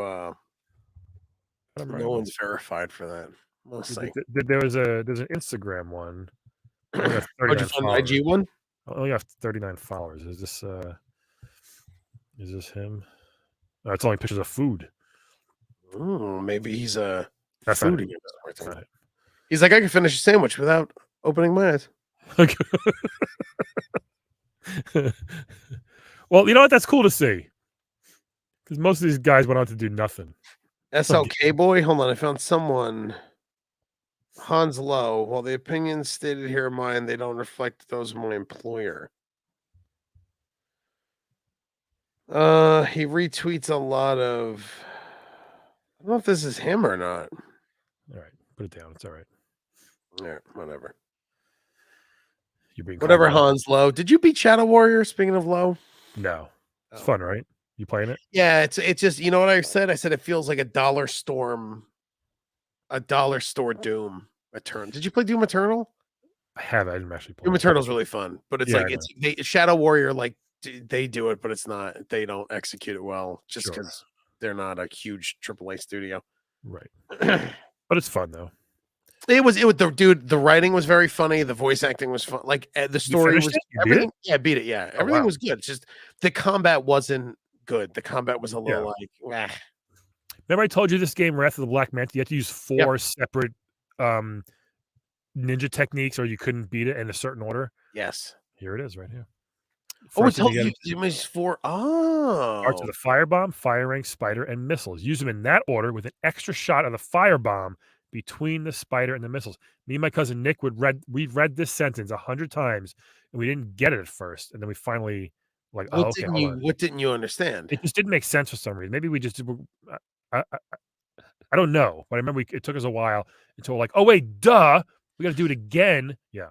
no one's verified for that. There's an Instagram one. Just an IG one? I only have 39 followers. Is this him? It's only pictures of food. Maybe he's a That's not foodie. it. That's not He's like, I can finish a sandwich without opening my eyes. it. Well, you know what? That's cool to see. Because most of these guys went on to do nothing. SLK boy, hold on. I found someone. Hans Lowe. While the opinions stated here are mine, they don't reflect those of my employer. He retweets a lot of. I don't know if this is him or not. All right, put it down. It's all right. Yeah, whatever. You're being whatever. Hans Lowe. Did you beat Shadow Warrior? Speaking of Lowe, no. It's fun, right? You playing it? Yeah, it's just, you know what I said? I said it feels like a dollar store Doom Eternal. Did you play Doom Eternal? I have. I didn't actually play. Doom Eternal's really fun, but it's Shadow Warrior, like they do it, but it's not. They don't execute it well, just because they're not a huge AAA studio. Right. But it's fun though. It was the writing was very funny. The voice acting was fun. Like the story was everything. Yeah, beat it. Yeah, everything was good. It's just the combat wasn't good. The combat was a little like. Remember, I told you this game, Wrath of the Black Manta. You had to use 4 separate ninja techniques, or you couldn't beat it in a certain order. Yes. Here it is, right here. It tells you use 4. Parts of the firebomb, fire ring, spider, and missiles. Use them in that order with an extra shot of the firebomb between the spider and the missiles. Me and my cousin Nick we read this sentence 100 times, and we didn't get it at first, and then we finally like, what didn't you understand? It just didn't make sense for some reason. Maybe we just I don't know, but I remember it took us a while until we're like, oh wait, duh, we got to do it again. Yeah.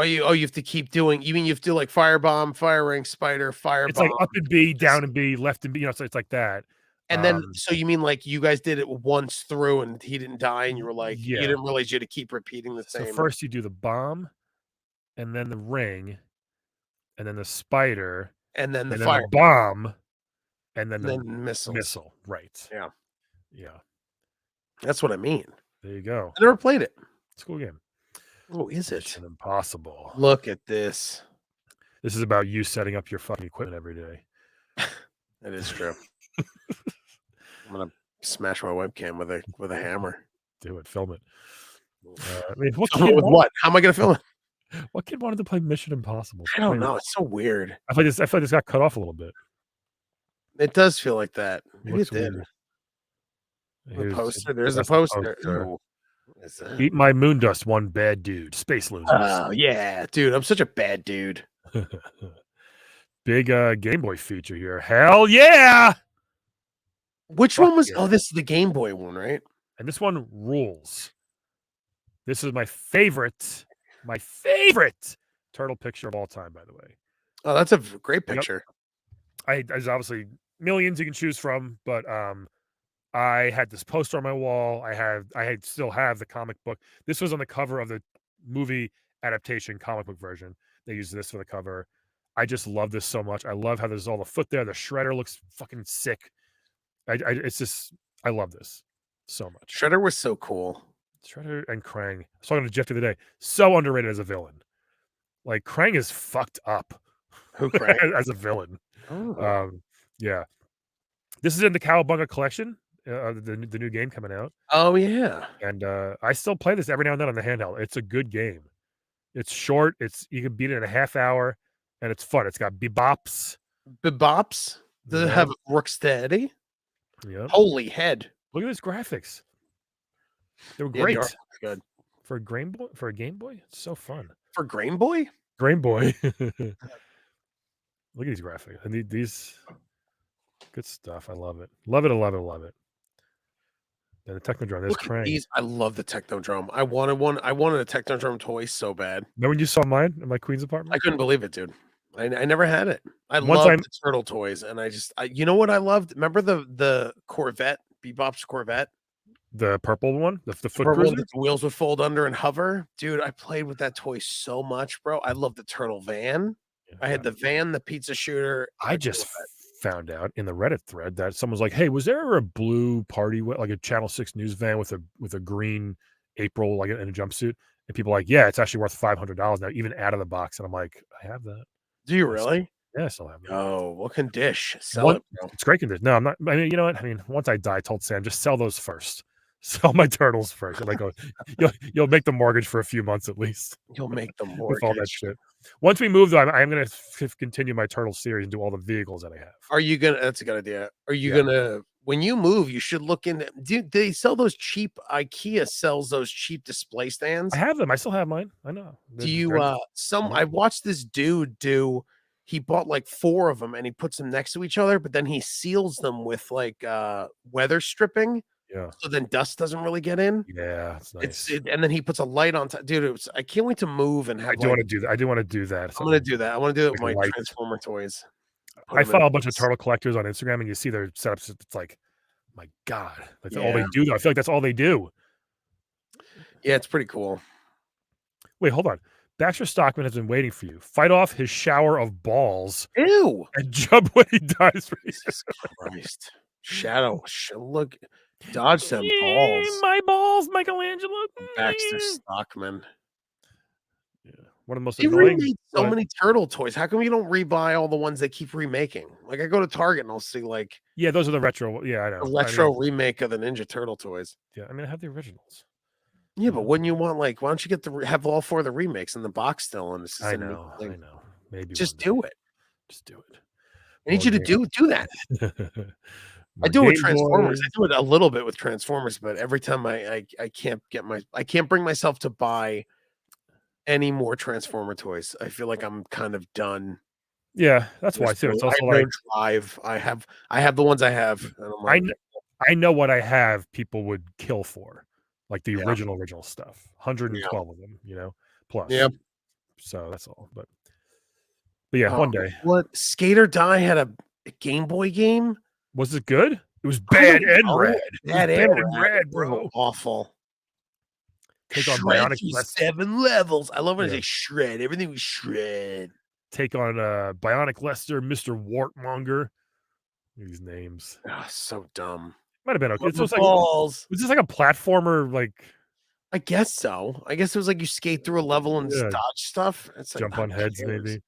You have to keep doing. You mean you have to do like firebomb, fire ring, spider, firebomb? It's like up and B, down and B, left and B. So it's like that. And then, so you mean like you guys did it once through, and he didn't die, and you were like, you didn't realize you had to keep repeating the same. So first you do the bomb, and then the ring, and then the spider, and then the bomb, and then the missile. Right. Yeah. Yeah. That's what I mean. There you go. I never played it. It's a cool game. Oh, is it? Mission Impossible. Look at this. This is about you setting up your fucking equipment every day. That is true. I'm gonna smash my webcam with a hammer. Do it. Film it. I mean, what? How am I gonna film it? What kid wanted to play Mission Impossible? I don't know. It's so weird. I feel like this got cut off a little bit. It does feel like that. Maybe it did. The poster. There's a poster. Eat my moon dust, one bad dude. Space losers. Oh yeah, dude. I'm such a bad dude. Big Game Boy feature here. Hell yeah! Which one was? Oh, this is the Game Boy one, right? And this one rules. This is my favorite turtle picture of all time, by the way. Oh, that's a great picture. There's obviously millions you can choose from, but I had this poster on my wall. I still have the comic book. This was on the cover of the movie adaptation comic book version. They used this for the cover. I just love this so much. I love how there's all the foot there. The shredder looks fucking sick. It's just, I love this so much. Shredder was so cool. Shredder and Krang. I was talking to Jeff the other day. So underrated as a villain. Like Krang is fucked up. Who Krang? As a villain. Oh. Yeah. This is in the Cowabunga collection. The new game coming out. Oh yeah. And I still play this every now and then on the handheld. It's a good game. It's short. You can beat it in a half hour, and it's fun. It's got bebops. Bebops? Does it have Rocksteady? Yeah. Holy head! Look at these graphics. They were great. Yeah, good for a Game Boy. For a Game Boy, it's so fun. For Game Boy. Game Boy. Look at these graphics. And these good stuff. I love it. Love it. Love it. Love it. And the Technodrome. There's Krang. I love the Technodrome. I wanted one. I wanted a Technodrome toy so bad. Remember when you saw mine in my Queen's apartment? I couldn't believe it, dude. I never had it. I loved the turtle toys, and you know what I loved? Remember the Corvette, Bebop's Corvette? The purple one? The foot purple cruiser? That the wheels would fold under and hover? Dude, I played with that toy so much, bro. I love the turtle van. Yeah, I had the van, the pizza shooter. I just found out in the Reddit thread that someone's like, hey, was there ever a blue party, like a Channel 6 news van with a green April, like in a jumpsuit? And people are like, yeah, it's actually worth $500 now, even out of the box. And I'm like, I have that. Do you really? Yeah, I still have them. Oh, what can dish? Sell it, bro. It's great condition. No, I'm not. I mean, you know what? I mean, once I die, I told Sam, just sell those first. Sell my turtles first. I'm like, oh, you'll make the mortgage for a few months at least You'll make the with all that mortgage. shit. Once we move, though, I'm going to continue my turtle series and do all the vehicles that I have. Are you gonna that's a good idea. Are you Yeah. gonna when you move, you should look into do they sell those cheap IKEA sells those cheap display stands? I have them. I still have mine. I know. Do you I watched this dude do he bought like 4 of them and he puts them next to each other, but then he seals them with like weather stripping. Yeah. So then dust doesn't really get in. Yeah, it's nice. And then he puts a light on top. Dude, I can't wait to move and have I do want to do that. I do want to do that. I'm gonna do that. I want to do it with like my lights. Transformer toys. I follow a bunch of turtle collectors on Instagram, and you see their setups. It's like, my God, that's all they do. Though. I feel like that's all they do. Yeah, it's pretty cool. Wait, hold on. Baxter Stockman has been waiting for you. Fight off his shower of balls. Ew! And jump when he dies for you. Jesus Christ. Shadow. Look. Dodge them balls. My balls, Michelangelo. Baxter Stockman. Yeah. One of the most They annoying. remade so many turtle toys. How come you don't rebuy all the ones they keep remaking? Like I go to Target and I'll see like yeah, those are the retro. Yeah, I know. The retro remake of the Ninja Turtle toys. Yeah, I mean I have the originals. Yeah, but wouldn't you want like why don't you get have all 4 of the remakes in the box still? And it's just I know. Maybe just do it. Just do it. I need you to do that. I do it with Transformers. I do it a little bit with Transformers, but every time I can't bring myself to buy any more Transformer toys. I feel like I'm kind of done. Yeah, that's why too. It's also like drive. I have the ones I have. And I know what I have. People would kill for, like the original stuff. 112 of them, plus. Yeah. So that's all. But yeah, one day. What Skater Die had a Game Boy game? Was it good? It was bad and red. Bad and red, bro. Awful. Take on Bionic 7 levels. I love when they say shred. Everything was shred. Take on Bionic Lester, Mr. Wartmonger. These names. Oh, so dumb. Might have been okay. It's like balls. Was this like a platformer? Like, I guess so. I guess it was like you skate through a level and dodge stuff. It's like, jump on heads, maybe.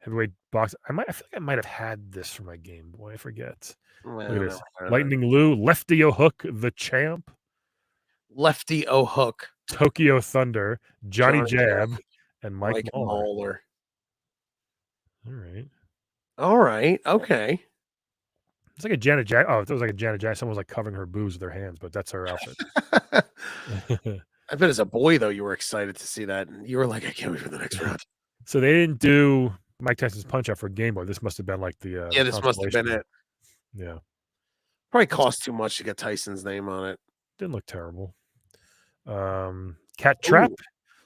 Heavyweight box. I feel like I might have had this for my Game Boy. I forget. Look at this. Lightning Lou, Lefty O'Hook, the champ. Lefty O'Hook. Tokyo Thunder, Johnny Jab, and Mike Mauler. All right. Okay. It's like a Janet Jackson. Oh, it was like a Janet Jackson. Someone was like covering her boobs with their hands, but that's her outfit. I bet as a boy, though, you were excited to see that. And you were like, I can't wait for the next round. So they didn't do Mike Tyson's Punch Out for Game Boy. This must have been like the yeah, this must have been it. Yeah, probably cost too much to get Tyson's name on it. Didn't look terrible. Cat Trap,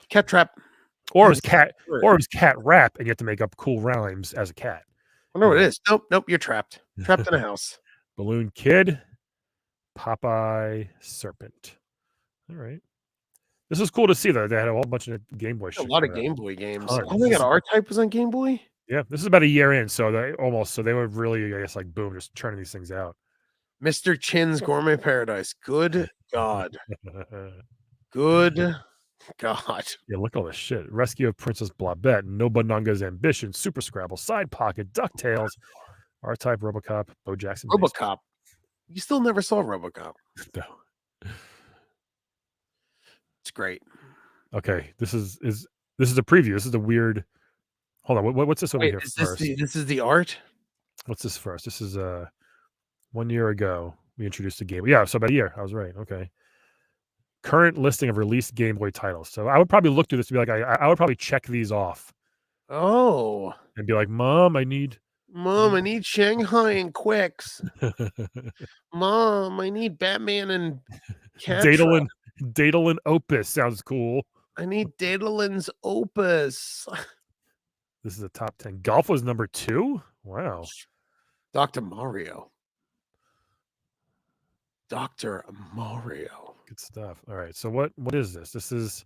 Cat Trap, or it was Cat Rap, and you have to make up cool rhymes as a cat. I know what it is. Nope, you're trapped in a house. Balloon Kid, Popeye Serpent. All right. This was cool to see, though. They had a whole bunch of Game Boy shit. A lot of Game Boy games. I think R-Type was on Game Boy. Yeah, this is about a year in, so they were really, I guess, like boom, just churning these things out. Mr. Chin's Gourmet Paradise. Good God. Good God. Yeah, look at all this shit. Rescue of Princess Blobette, Nobunaga's Ambition, Super Scrabble, Side Pocket, DuckTales, R-Type, RoboCop, Bo Jackson. RoboCop. You still never saw RoboCop. No. It's great. Okay, this is a preview. This is a weird. Hold on, what's this over here first? This is the art. What's this first? This is 1 year ago we introduced the game. Yeah, so about a year. I was right. Okay. Current listing of released Game Boy titles. So I would probably look through this to be like, I would probably check these off. Oh. And be like, Mom, I need Shanghai and Quicks. Mom, I need Batman and Daedalin Opus sounds cool. I need Daedalin's Opus. This is a top 10. Golf was number 2? Wow. Dr. Mario. Dr. Mario. Good stuff. All right. So what is this? This is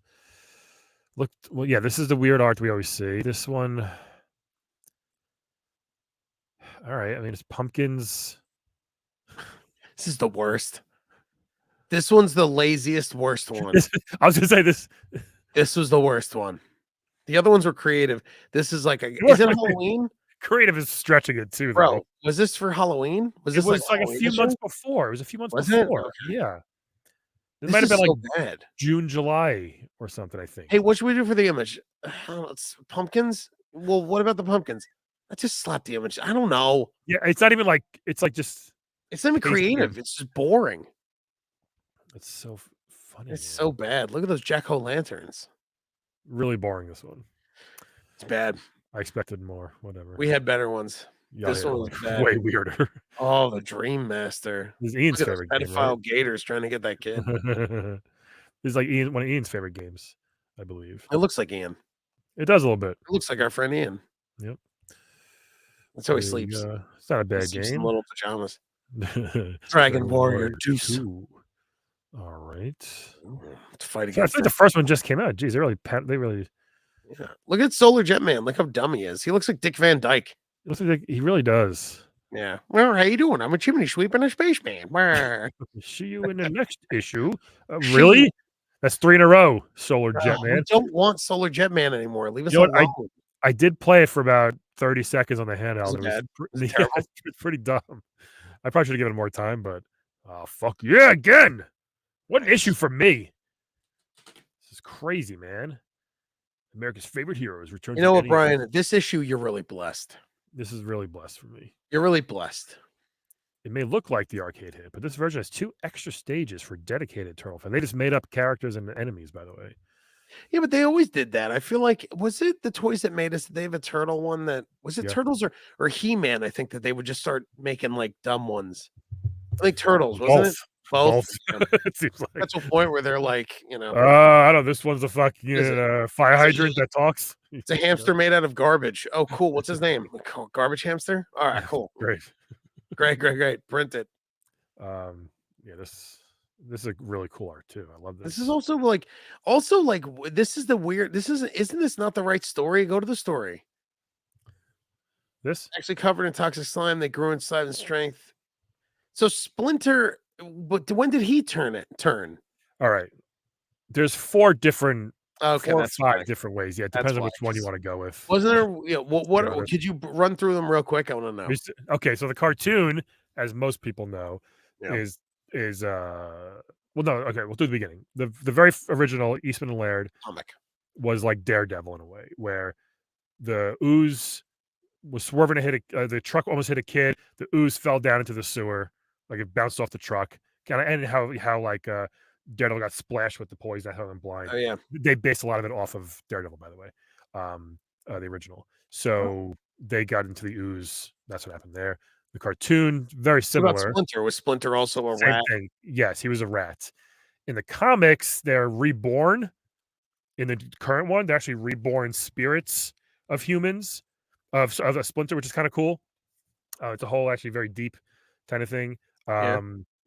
this is the weird art we always see. This one. All right. I mean, it's pumpkins. This is the worst. This one's the laziest, worst one. I was gonna say this. This was the worst one. The other ones were creative. This is like It is it was- Halloween? Creative is stretching it too, though. Bro, was this for Halloween? Was It this was like a Halloween few this year? months before. It was a few months Was it? before. Okay. Yeah. It This might have is been like so bad. June, July or something, I think. Hey, what should we do for the image? It's pumpkins? Well, what about the pumpkins? Let's just slap the image. I don't know. Yeah, it's not even like it's like just It's not even Basically- creative. It's just boring. it's so funny. It's man. so bad. Look at those jack-o'-lanterns. really boring, this one. It's bad. I expected more. Whatever. We had better ones. Yeah, this yeah, one was like, bad. way weirder. Oh, the Dream Master. This is Ian's Look at those favorite game, pedophile gators trying to get that kid. right? This is like one of Ian's favorite games, I believe. It looks like Ian. It does a little bit. It looks like our friend Ian. Yep. That's how he There you sleeps. go. It's not a He bad sleeps in game. little pajamas. Dragon Dragon Warrior Deuce. 2. All right. To fight I against think the first one just came out. Jeez, they really. Yeah. Look at Solar Jetman. Look how dumb he is. He looks like Dick Van Dyke. It looks like he really does. Yeah. Well, how you doing? I'm a chimney sweep and a spaceman. Wah. See you in the next issue. Really? That's 3 in a row. Solar We Jetman. don't want Solar Jetman anymore. Leave us You know what? alone. I did play it for about 30 seconds on the handheld. Was It it was, bad? Was it yeah, terrible? it's pretty dumb. I probably should have given it more time, but fuck yeah, again. What an issue for me. This is crazy, man. America's favorite heroes return. You know to what, NES. Brian? This issue, you're really blessed. This is really blessed for me. You're really blessed. It may look like the arcade hit, but this version has 2 extra stages for dedicated Turtle fans. They just made up characters and enemies, by the way. Yeah, but they always did that. I feel like was it the Toys That Made Us? Did they have a turtle one that was it Yeah. Turtles or He-Man? I think that they would just start making like dumb ones. I think Turtles, wasn't it? Both. Yeah. It seems like. That's a point where they're like, I don't know. This one's a fucking Is it? fire hydrant that talks. It's a hamster made out of garbage. Oh, cool. What's his name? Garbage hamster? All right, cool. Great. Great. Print it. Yeah, this is a really cool art too. I love this. This is also like this is the weird. Isn't this not the right story? Go to the story. this. Actually covered in toxic slime, they grew in size and strength. So Splinter, but when did he turn? All right. There's 4 different, Okay, 4 or that's 5 why. different ways. Yeah, it That's depends on why, which one you 'cause want to go with. Wasn't there? Yeah. What? Yeah, Could you run through them real quick? I want to know. Okay, so the cartoon, as most people know, Yeah. is well, no, okay, we'll do the beginning. The very original Eastman and Laird Comic. was like Daredevil in a way, where the ooze was swerving to hit the truck almost hit a kid. The ooze fell down into the sewer, like it bounced off the truck. Kind of, and how like Daredevil got splashed with the poison that held him blind. Oh yeah. They based a lot of it off of Daredevil, by the way, the original. So they got into the ooze. That's what happened there. The cartoon, very What about similar. Splinter? Was Splinter also a Same rat? thing. Yes, he was a rat. In the comics, they're reborn. In the current one, they're actually reborn spirits of humans, of a Splinter, which is kind of cool. It's a whole actually very deep kind of thing. Yeah.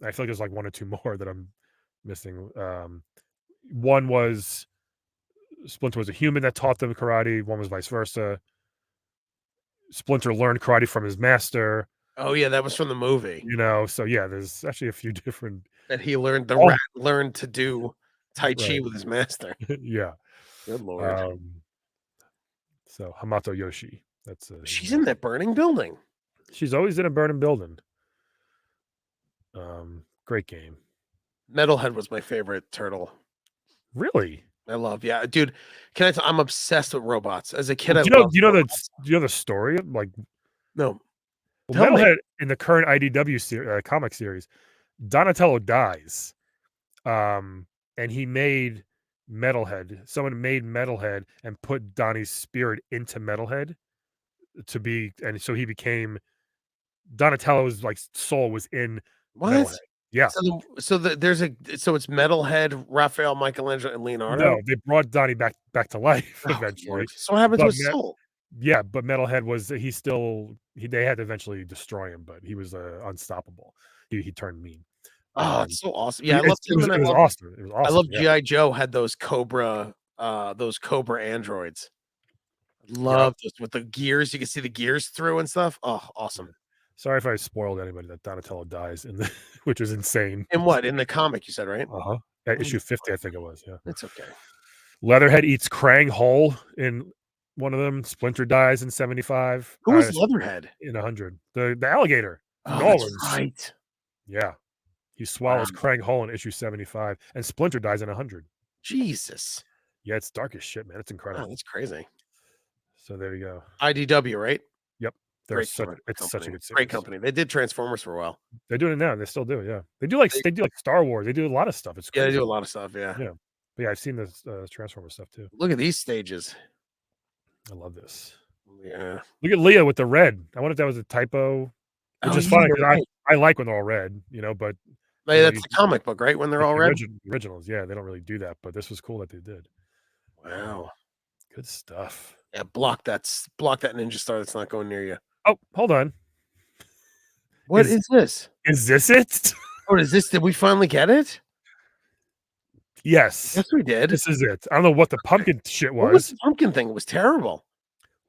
I feel like there's like 1 or 2 more that I'm missing. One was Splinter was a human that taught them karate. One was vice versa. Splinter learned karate from his master. Oh yeah, that was from the movie So yeah, there's actually a few different. that he learned. The Oh. rat learned to do Tai Chi Right. with his master. Yeah. Good lord. So Hamato Yoshi. That's She's in that burning building. She's always in a burning building. Great game. Metalhead was my favorite turtle. Really? I love, yeah, dude. I'm obsessed with robots. As a kid, Do I you know? loved Do you know the? robots. Do you know the story? Like, No, well, Tell me. Metalhead in the current IDW comic series, Donatello dies, and he made Metalhead. Someone made Metalhead and put Donnie's spirit into Metalhead to be, and so he became Donatello's like soul was in what? Metalhead. Yeah. So it's Metalhead, Raphael, Michelangelo, and Leonardo. No, they brought Donnie back to life Oh, eventually. Lord. So what happened to But his soul? Yeah, but Metalhead was they had to eventually destroy him, but he was unstoppable. He turned mean. Oh, it's so awesome. Yeah, I it loved was, him. it was awesome. It was awesome. I love yeah. G.I. Joe had those Cobra androids. Love those with the gears. You can see the gears through and stuff. Oh, awesome. Sorry if I spoiled anybody that Donatello dies which is insane. And what in the comic you said, right? At issue 50, I think it was. Yeah. It's okay. Leatherhead eats Krang whole in one of them. Splinter dies in 75. Who was Leatherhead? In 100. The alligator. Oh, Nolan's. that's right. Yeah. He swallows Krang whole in issue 75. And Splinter dies in 100. Jesus. Yeah, it's dark as shit, man. It's incredible. Wow, that's crazy. So there you go. IDW, right? Yep. It's such a good series. Great company. They did Transformers for a while. They're doing it now. They still do. Yeah. They do like Star Wars. They do a lot of stuff. It's crazy. Yeah, they do a lot of stuff. Yeah. Yeah. But yeah, I've seen the Transformers stuff too. Look at these stages. I love this. Yeah. Look at Leah with the red. I wonder if that was a typo. Which is funny because I like when they're all red, but that's the comic book, right? When they're all red. Originals, yeah, they don't really do that, but this was cool that they did. Wow. Good stuff. Yeah, block that Ninja Star that's not going near you. Oh, hold on. What is this? Is this it? Oh, is this? Did we finally get it? Yes. Yes, we did. This is it. I don't know what the pumpkin shit was. What was the pumpkin thing? It was terrible.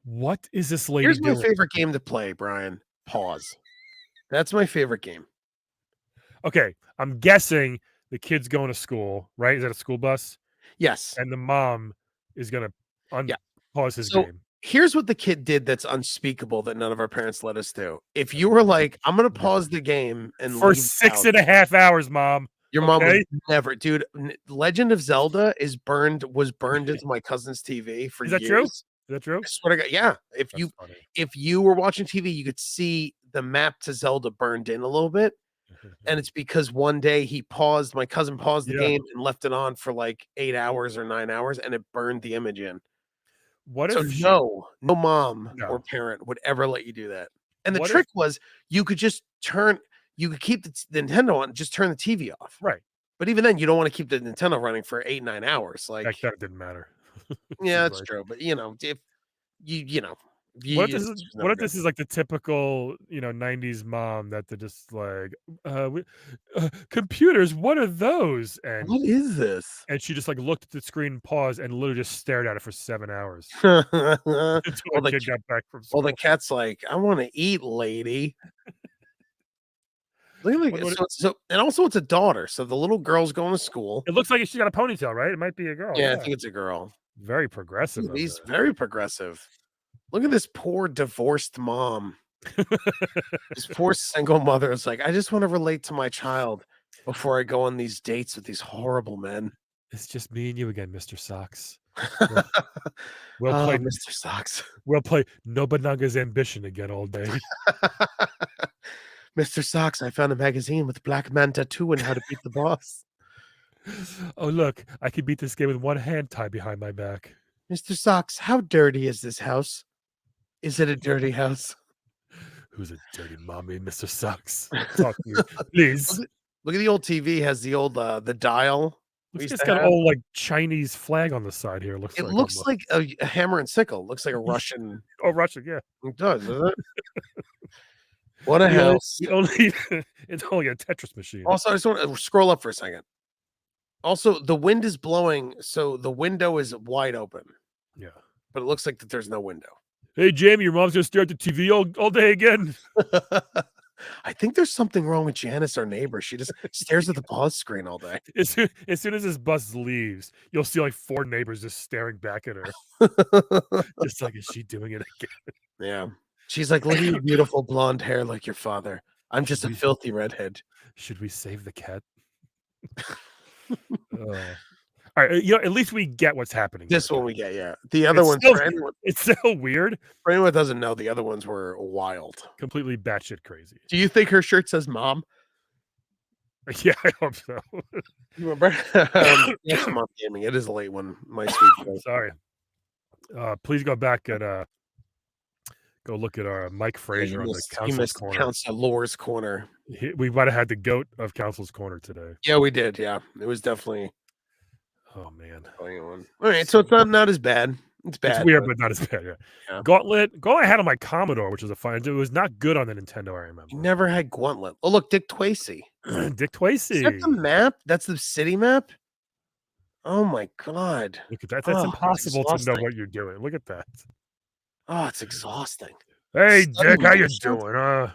What is this lady Here's doing? my favorite game to play, Brian. Pause. That's my favorite game. Okay, I'm guessing the kid's going to school, right? Is that a school bus? Yes. And the mom is going to pause his game. Here's what the kid did that's unspeakable that none of our parents let us do. If you were like, I'm going to pause the game and for 6.5 hours, Mom. Your mom would never, dude. Legend of Zelda was burned into my cousin's TV for years. Is that true? Is that true? I swear to God, yeah. If you were watching TV, you could see the map to Zelda burned in a little bit. And it's because one day my cousin paused the game and left it on for like 8 hours or 9 hours, and it burned the image in. No mom or parent would ever let you do that. And the trick was you could just keep the Nintendo on, just turn the TV off. Right. But even then, you don't want to keep the Nintendo running for 8-9 hours. Like that didn't matter. Yeah, that's true. But if what if this is like the typical 90s mom that they're just like computers, what are those? And what is this? And she just like looked at the screen, paused, and literally just stared at it for 7 hours. Until the kid got back from school. Well, the cat's like, I want to eat, lady. And also it's a daughter, so the little girl's going to school. It looks like she's got a ponytail, right? It might be a girl. Yeah, I think it's a girl. Very progressive. He's very progressive. Look at this poor divorced mom. This poor single mother is like, I just want to relate to my child before I go on these dates with these horrible men. It's just me and you again, Mr. Socks. We'll play Mr. Socks. We'll play Nobunaga's Ambition again all day. Mr. Socks, I found a magazine with Black Manta 2 and how to beat the boss. Oh, look, I can beat this game with one hand tied behind my back. Mr. Socks, how dirty is this house? Is it a dirty house? Who's a dirty mommy, Mr. Socks? Talk to me, please. Look at the old TV, has the old the dial. It's got an old like Chinese flag on the side here. It looks like a hammer and sickle. Looks like a Russian. Oh, Russian, yeah. It does, doesn't it? What a house. It's only a Tetris machine. Also, I just want to scroll up for a second. Also, the wind is blowing, so the window is wide open. Yeah. But it looks like that there's no window. Hey, Jamie, your mom's going to stare at the TV all day again. I think there's something wrong with Janice, our neighbor. She just stares at the pause screen all day. As soon as this bus leaves, you'll see like 4 neighbors just staring back at her. Just like, is she doing it again? Yeah. She's like, look at your beautiful blonde hair like your father. I'm just a filthy redhead. Should we save the cat? All right, at least we get what's happening. This one we get, yeah. The other ones, it's so weird. For anyone that doesn't know, the other ones were wild. Completely batshit crazy. Do you think her shirt says mom? Yeah, I hope so. You remember? Mom Gaming. It is a late one. My sweet. Sorry. Please go back and go look at our Mike Fraser on the Council's Corner. Council Lore's Corner. We might have had the goat of Council's Corner today. Yeah, we did. Yeah, it was definitely. Oh man. All right, so it's not as bad. It's bad. It's weird, but not as bad. Yeah. Gauntlet I had on my Commodore, which was a fun. It was not good on the Nintendo. I remember. You never had Gauntlet. Oh, look, Dick Tracy. Dick Tracy. Is that the map? That's the city map. Oh my god. Look at that. That's impossible to know what you're doing. Look at that. Oh, it's exhausting. Hey, Dick, how you doing?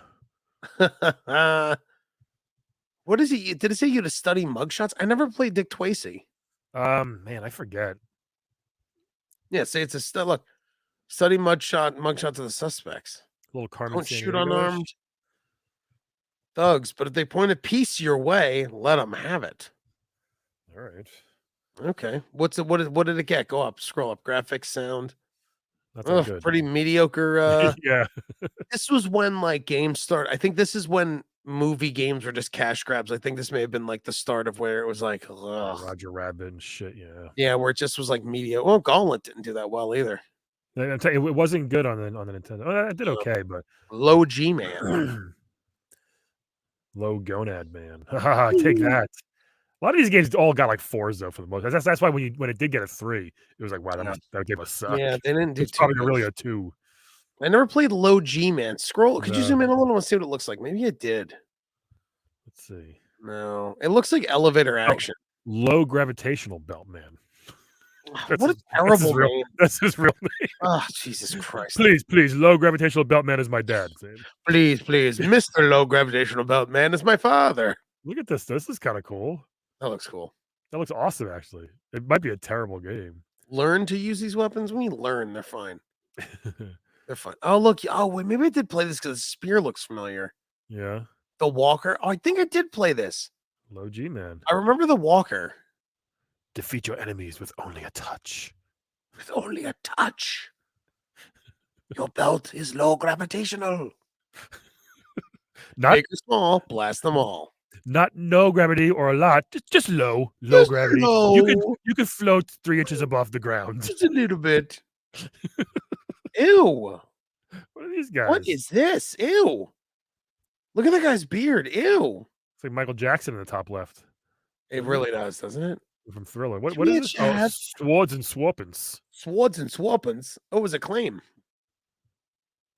What is he? Did it say you to study mugshots? I never played Dick Tracy. Man, I forget. Yeah, say it's a look. Study mugshots of the suspects. Little Carmen Don't shoot Sandiego-ish. unarmed thugs, but if they point a piece your way, let them have it. All right. Okay. What did it get? Go up, scroll up. Graphics, sound. Not that good. Pretty mediocre. Yeah. This was when like games start. I think this is when movie games were just cash grabs. I think this may have been like the start of where it was like, Roger Rabbit and shit. Yeah. yeah, where it just was like media. Well, Gauntlet didn't do that well either. I'm telling you, it wasn't good on the Nintendo. It did okay, but Low G Man. Low Gonad Man. Take that. A lot of these games all got like 4s though for the most. That's why when it did get a 3, it was like, wow, that game must suck. Yeah, they didn't do it's probably really a 2. I never played Low G Man. Scroll. Could you zoom in a little and see what it looks like? Maybe it did. Let's see. No, it looks like elevator action. Low Gravitational Belt Man. What a terrible name. That's his real name. Oh, Jesus Christ. Please, Low Gravitational Belt Man is my dad. Please, Mr. Low Gravitational Belt Man is my father. Look at this. This is kind of cool. That looks cool. That looks awesome, actually. It might be a terrible game. Learn to use these weapons? We learn. They're fine. They're fine. Oh, look. Oh, wait. Maybe I did play this because the spear looks familiar. Yeah. The Walker. Oh, I think I did play this. Low G Man. I remember the Walker. Defeat your enemies with only a touch. With only a touch. Your belt is low gravitational. Big or small, blast them all. Not no gravity or a lot, just low gravity. Low. You can float 3 inches above the ground. Just a little bit. Ew. What are these guys? What is this? Ew. Look at that guy's beard. Ew. It's like Michael Jackson in the top left. It really does, doesn't it? From Thriller. What is this? Oh, Swords and Swappins. Swords and Swappins. Oh, it was a claim.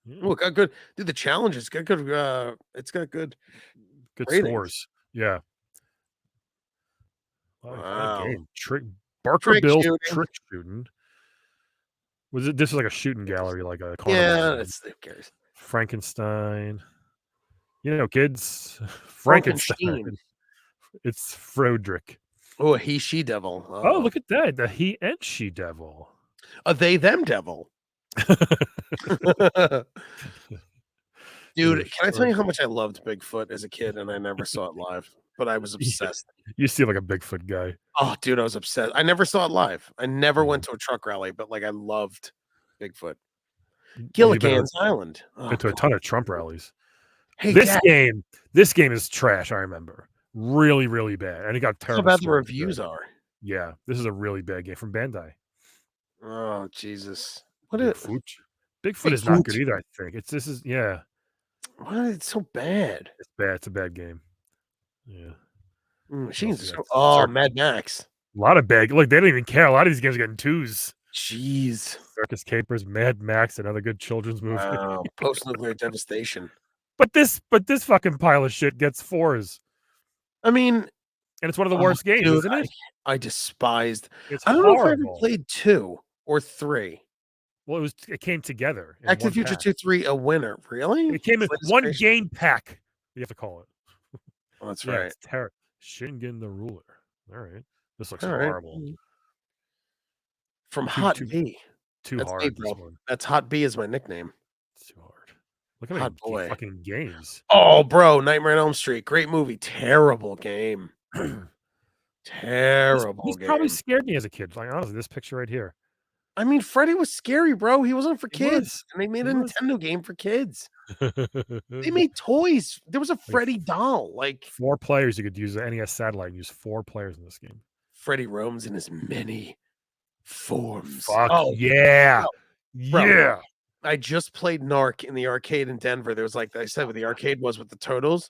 Yeah. Oh, it got good. Dude, the challenge has got good. It's got good scores. Yeah. Wow. Game. Barker Bill's trick shooting. Was it? This is like a shooting gallery, like a carnival. Yeah, who cares? Frankenstein. You know, kids. Frankenstein. It's Frodrick. Oh, a he, she devil. Oh, look at that. The he and she devil. A they, them devil. Dude, can I tell you how much I loved Bigfoot as a kid and I never saw it live, but I was obsessed. You seem like a Bigfoot guy. Oh, dude, I was obsessed. I never saw it live. I never went to a truck rally, but like I loved Bigfoot. Gilligan's Island. Been to a ton of Trump rallies. Hey, this game is trash, I remember. Really, really bad. And it got terrible. How bad the reviews are. Yeah, this is a really bad game from Bandai. Oh, Jesus. Bigfoot is not good either, I think. Yeah. What? It's so bad. It's bad. It's a bad game. Yeah. Machines. Mad Max. A lot of bad. Look, they don't even care. A lot of these games are getting 2s. Jeez. Circus Capers, Mad Max, another good children's movie. Wow. Post-nuclear devastation. But this fucking pile of shit gets 4s. I mean, and it's one of the worst games, dude, isn't it? I despised. It's I don't know if I ever played 2 or 3. Well, it came together. Back to the Future 2, 3, a winner. Really? It came in one game pack. You have to call it. Oh, that's right. It's terrible. Shingen the Ruler. All right. This looks horrible. From Hot B. Too hard. This one. That's Hot B is my nickname. It's too hard. Look at the fucking games. Oh, bro, Nightmare on Elm Street. Great movie. Terrible game. Terrible game. Probably scared me as a kid. Like, honestly, this picture right here. I mean, Freddy was scary, bro. He wasn't for kids. And they made a Nintendo game for kids. They made toys. There was a Freddy doll. Like 4 players. You could use the NES satellite and use 4 players in this game. Freddy roams in his many forms. Fuck yeah. Bro, yeah. I just played Narc in the arcade in Denver. There was like I said, where the arcade was with the Turtles.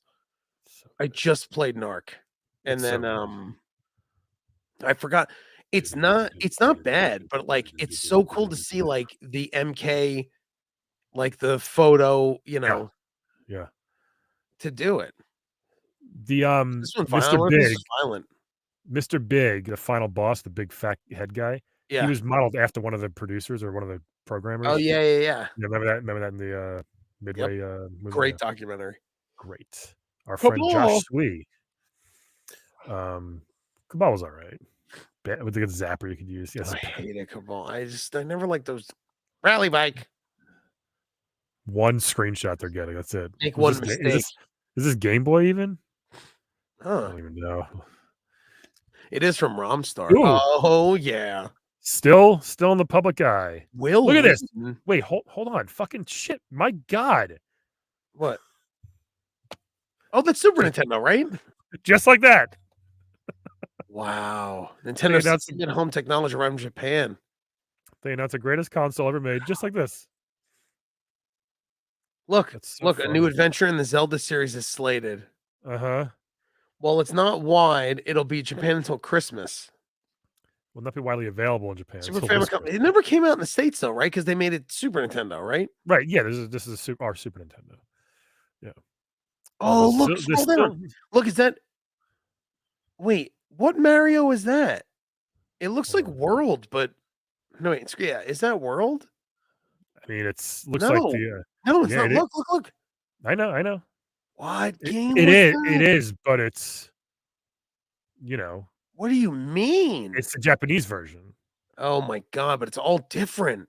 I just played Narc. And then I forgot. It's not bad, but like it's so cool to see like the MK, like the photo, you know. Yeah. To do it. The Mr. Big, the final boss, the big fat head guy. Yeah. He was modeled after one of the producers or one of the programmers. Oh yeah. Remember that in the Midway movie? Great documentary. Great. Our friend Josh Swee. Cabal was all right. with the zapper you could use. Yes, I hate it. Come on. I never like those rally bike. one screenshot they're getting. That's it. Make Is one this ga- mistake. is this Game Boy even? I Huh. don't even know. It is from Romstar. Ooh. Oh yeah. Still in the public eye. Will Look at this. Wheaton. Wait, hold on. Fucking shit. My God. What? Oh, that's Super Nintendo, right? Just like that. Wow. Nintendo announced 16-bit home technology arrived in Japan. They announced the greatest console ever made, just like this. Look, That's so look, a new funny. adventure in the Zelda series is slated. Uh-huh. Well, it's not wide. It'll be Japan until Christmas. Will not be widely available in Japan. Super until this Famicom. Christmas. It never came out in the States though, right? Because they made it Super Nintendo, right? Right. Yeah, this is our Super Nintendo. Yeah. Oh, There's look, still- scroll there's down. Look, is that? Wait, what Mario is that? It looks like World, but no, wait, yeah, is that World? I mean, looks like No. the. No, it's Yeah, not. it is. Look. I know. What game It was is. that? It is, but it's. You know, What do you mean? it's the Japanese version. Oh my god, but it's all different.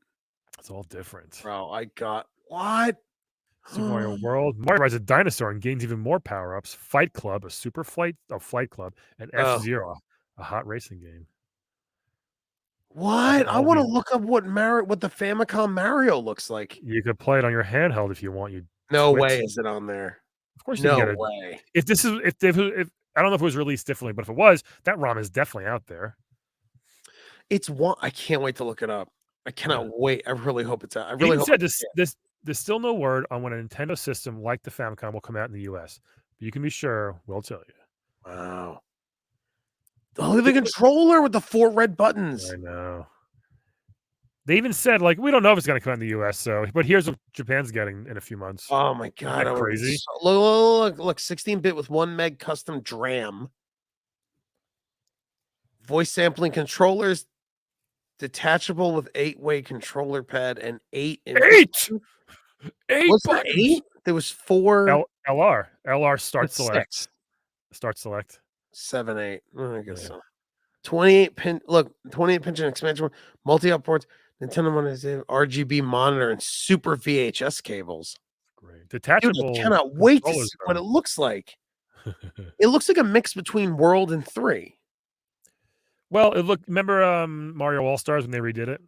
It's all different. Bro, I got what? Super Mario World. Mario rides a dinosaur and gains even more power-ups. Fight Club, a flight club, and Oh. F-Zero, a hot racing game. What? I All want to these- look up what the Famicom Mario looks like. You could play it on your handheld if you want. You No twit. way is it on there. Of course, you No can get it. way. If I don't know if it was released differently, but if it was, that ROM is definitely out there. It's one. I can't wait to look it up. I cannot wait. I really hope it's out. I He really even hope said it's there's still no word on when a Nintendo system like the Famicom will come out in the US. But you can be sure we'll tell you. Wow. Oh, look at the controller with the 4 red buttons. I know. They even said, like, we don't know if it's going to come out in the US, but here's what Japan's getting in a few months. Oh my god. Isn't that crazy? Look, 16-bit with 1 meg custom DRAM. Voice sampling controllers, detachable with 8-way controller pad and 8 in 8 Was there buttons. 8? There was 4 LR start That's select. 6. Start select. 7, 8. I guess Yeah. so. 28 pin. Look, 28 pin expansion, multi-out ports, Nintendo monetization, RGB monitor, and super VHS cables. Great. Dude, Detachable. I cannot wait to controllers, see what though. it looks like. It looks like a mix between World and 3. Well, remember Mario All-Stars when they redid it?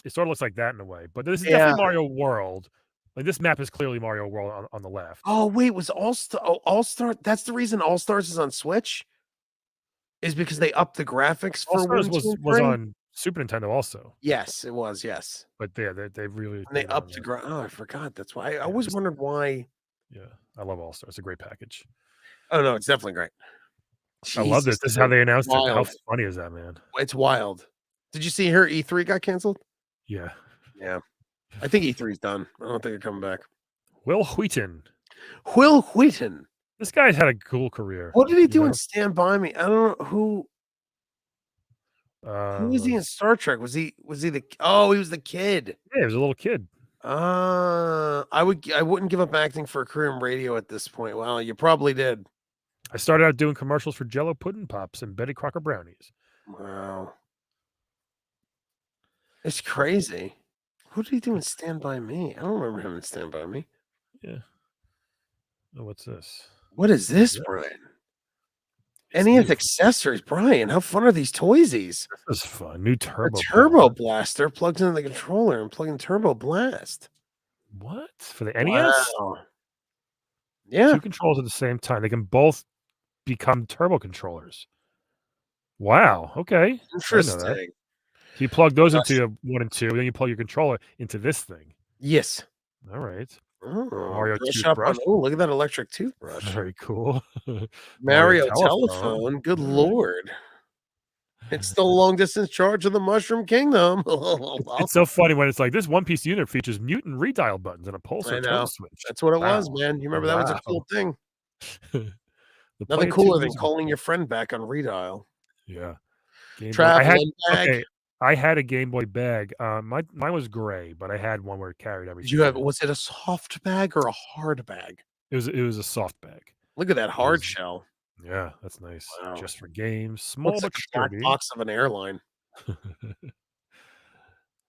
It sort of looks like that in a way, but this is Yeah. definitely Mario World. Like, this map is clearly Mario World on the left. Oh wait, was All-Star? That's the reason All-Stars is on Switch. Is because they upped the graphics for All-Stars 1, 2, and was 3? on Super Nintendo also, Yes, it was. Yes, but they really and they put it on upped the there. Oh, I forgot. That's why I always wondered why. Yeah, I love All-Stars. It's a great package. Oh no, it's definitely great. I love this. Jesus, This is how they announced it. How wild. funny is that, man? It's wild. Did you see her E3 got canceled? Yeah. Yeah, I think E3's done. I don't think they're coming back. Will Wheaton. Will Wheaton. This guy's had a cool career. What did he you do know? in Stand By Me? I don't know who was he in Star Trek? Was he the? Oh, he was the kid. Yeah, he was a little kid. I wouldn't give up acting for a career in radio at this point. Well, you probably did. I started out doing commercials for Jello Pudding Pops and Betty Crocker brownies. Wow, it's crazy. What did he do in Stand By Me? I don't remember him in Stand By Me. Yeah. Oh, what's this? What is this, Brian? NES accessories, Brian. How fun are these toysies? This is fun. New Turbo. A Turbo Blaster plugs into the controller and plugging Turbo Blast. What? For the NES? Wow. Yeah. 2 controls at the same time. They can both become turbo controllers. Wow. Okay. Interesting. So you plug those into 1 and 2, then you plug your controller into this thing. Yes. All right. Oh, Mario brush up toothbrush. oh, look at that electric toothbrush. Very cool. Mario telephone. Good lord. It's the long distance charge of the Mushroom Kingdom. It's so funny when it's like this one-piece unit features mutant redial buttons and a pulse I or know. tone switch. That's what it was, Wow. man. You remember that was a cool thing. The Nothing Player cooler 2 than music- calling your friend back on redial. Yeah. Game Boy. Traveling bag. Okay, I had a Game Boy bag. Mine was gray, but I had one where it carried everything. Did you have? Was it a soft bag or a hard bag? It was a soft bag. Look at that hard was- shell. Yeah, that's nice. Wow. Just for games, small Looks like but a black sturdy. box of an airline.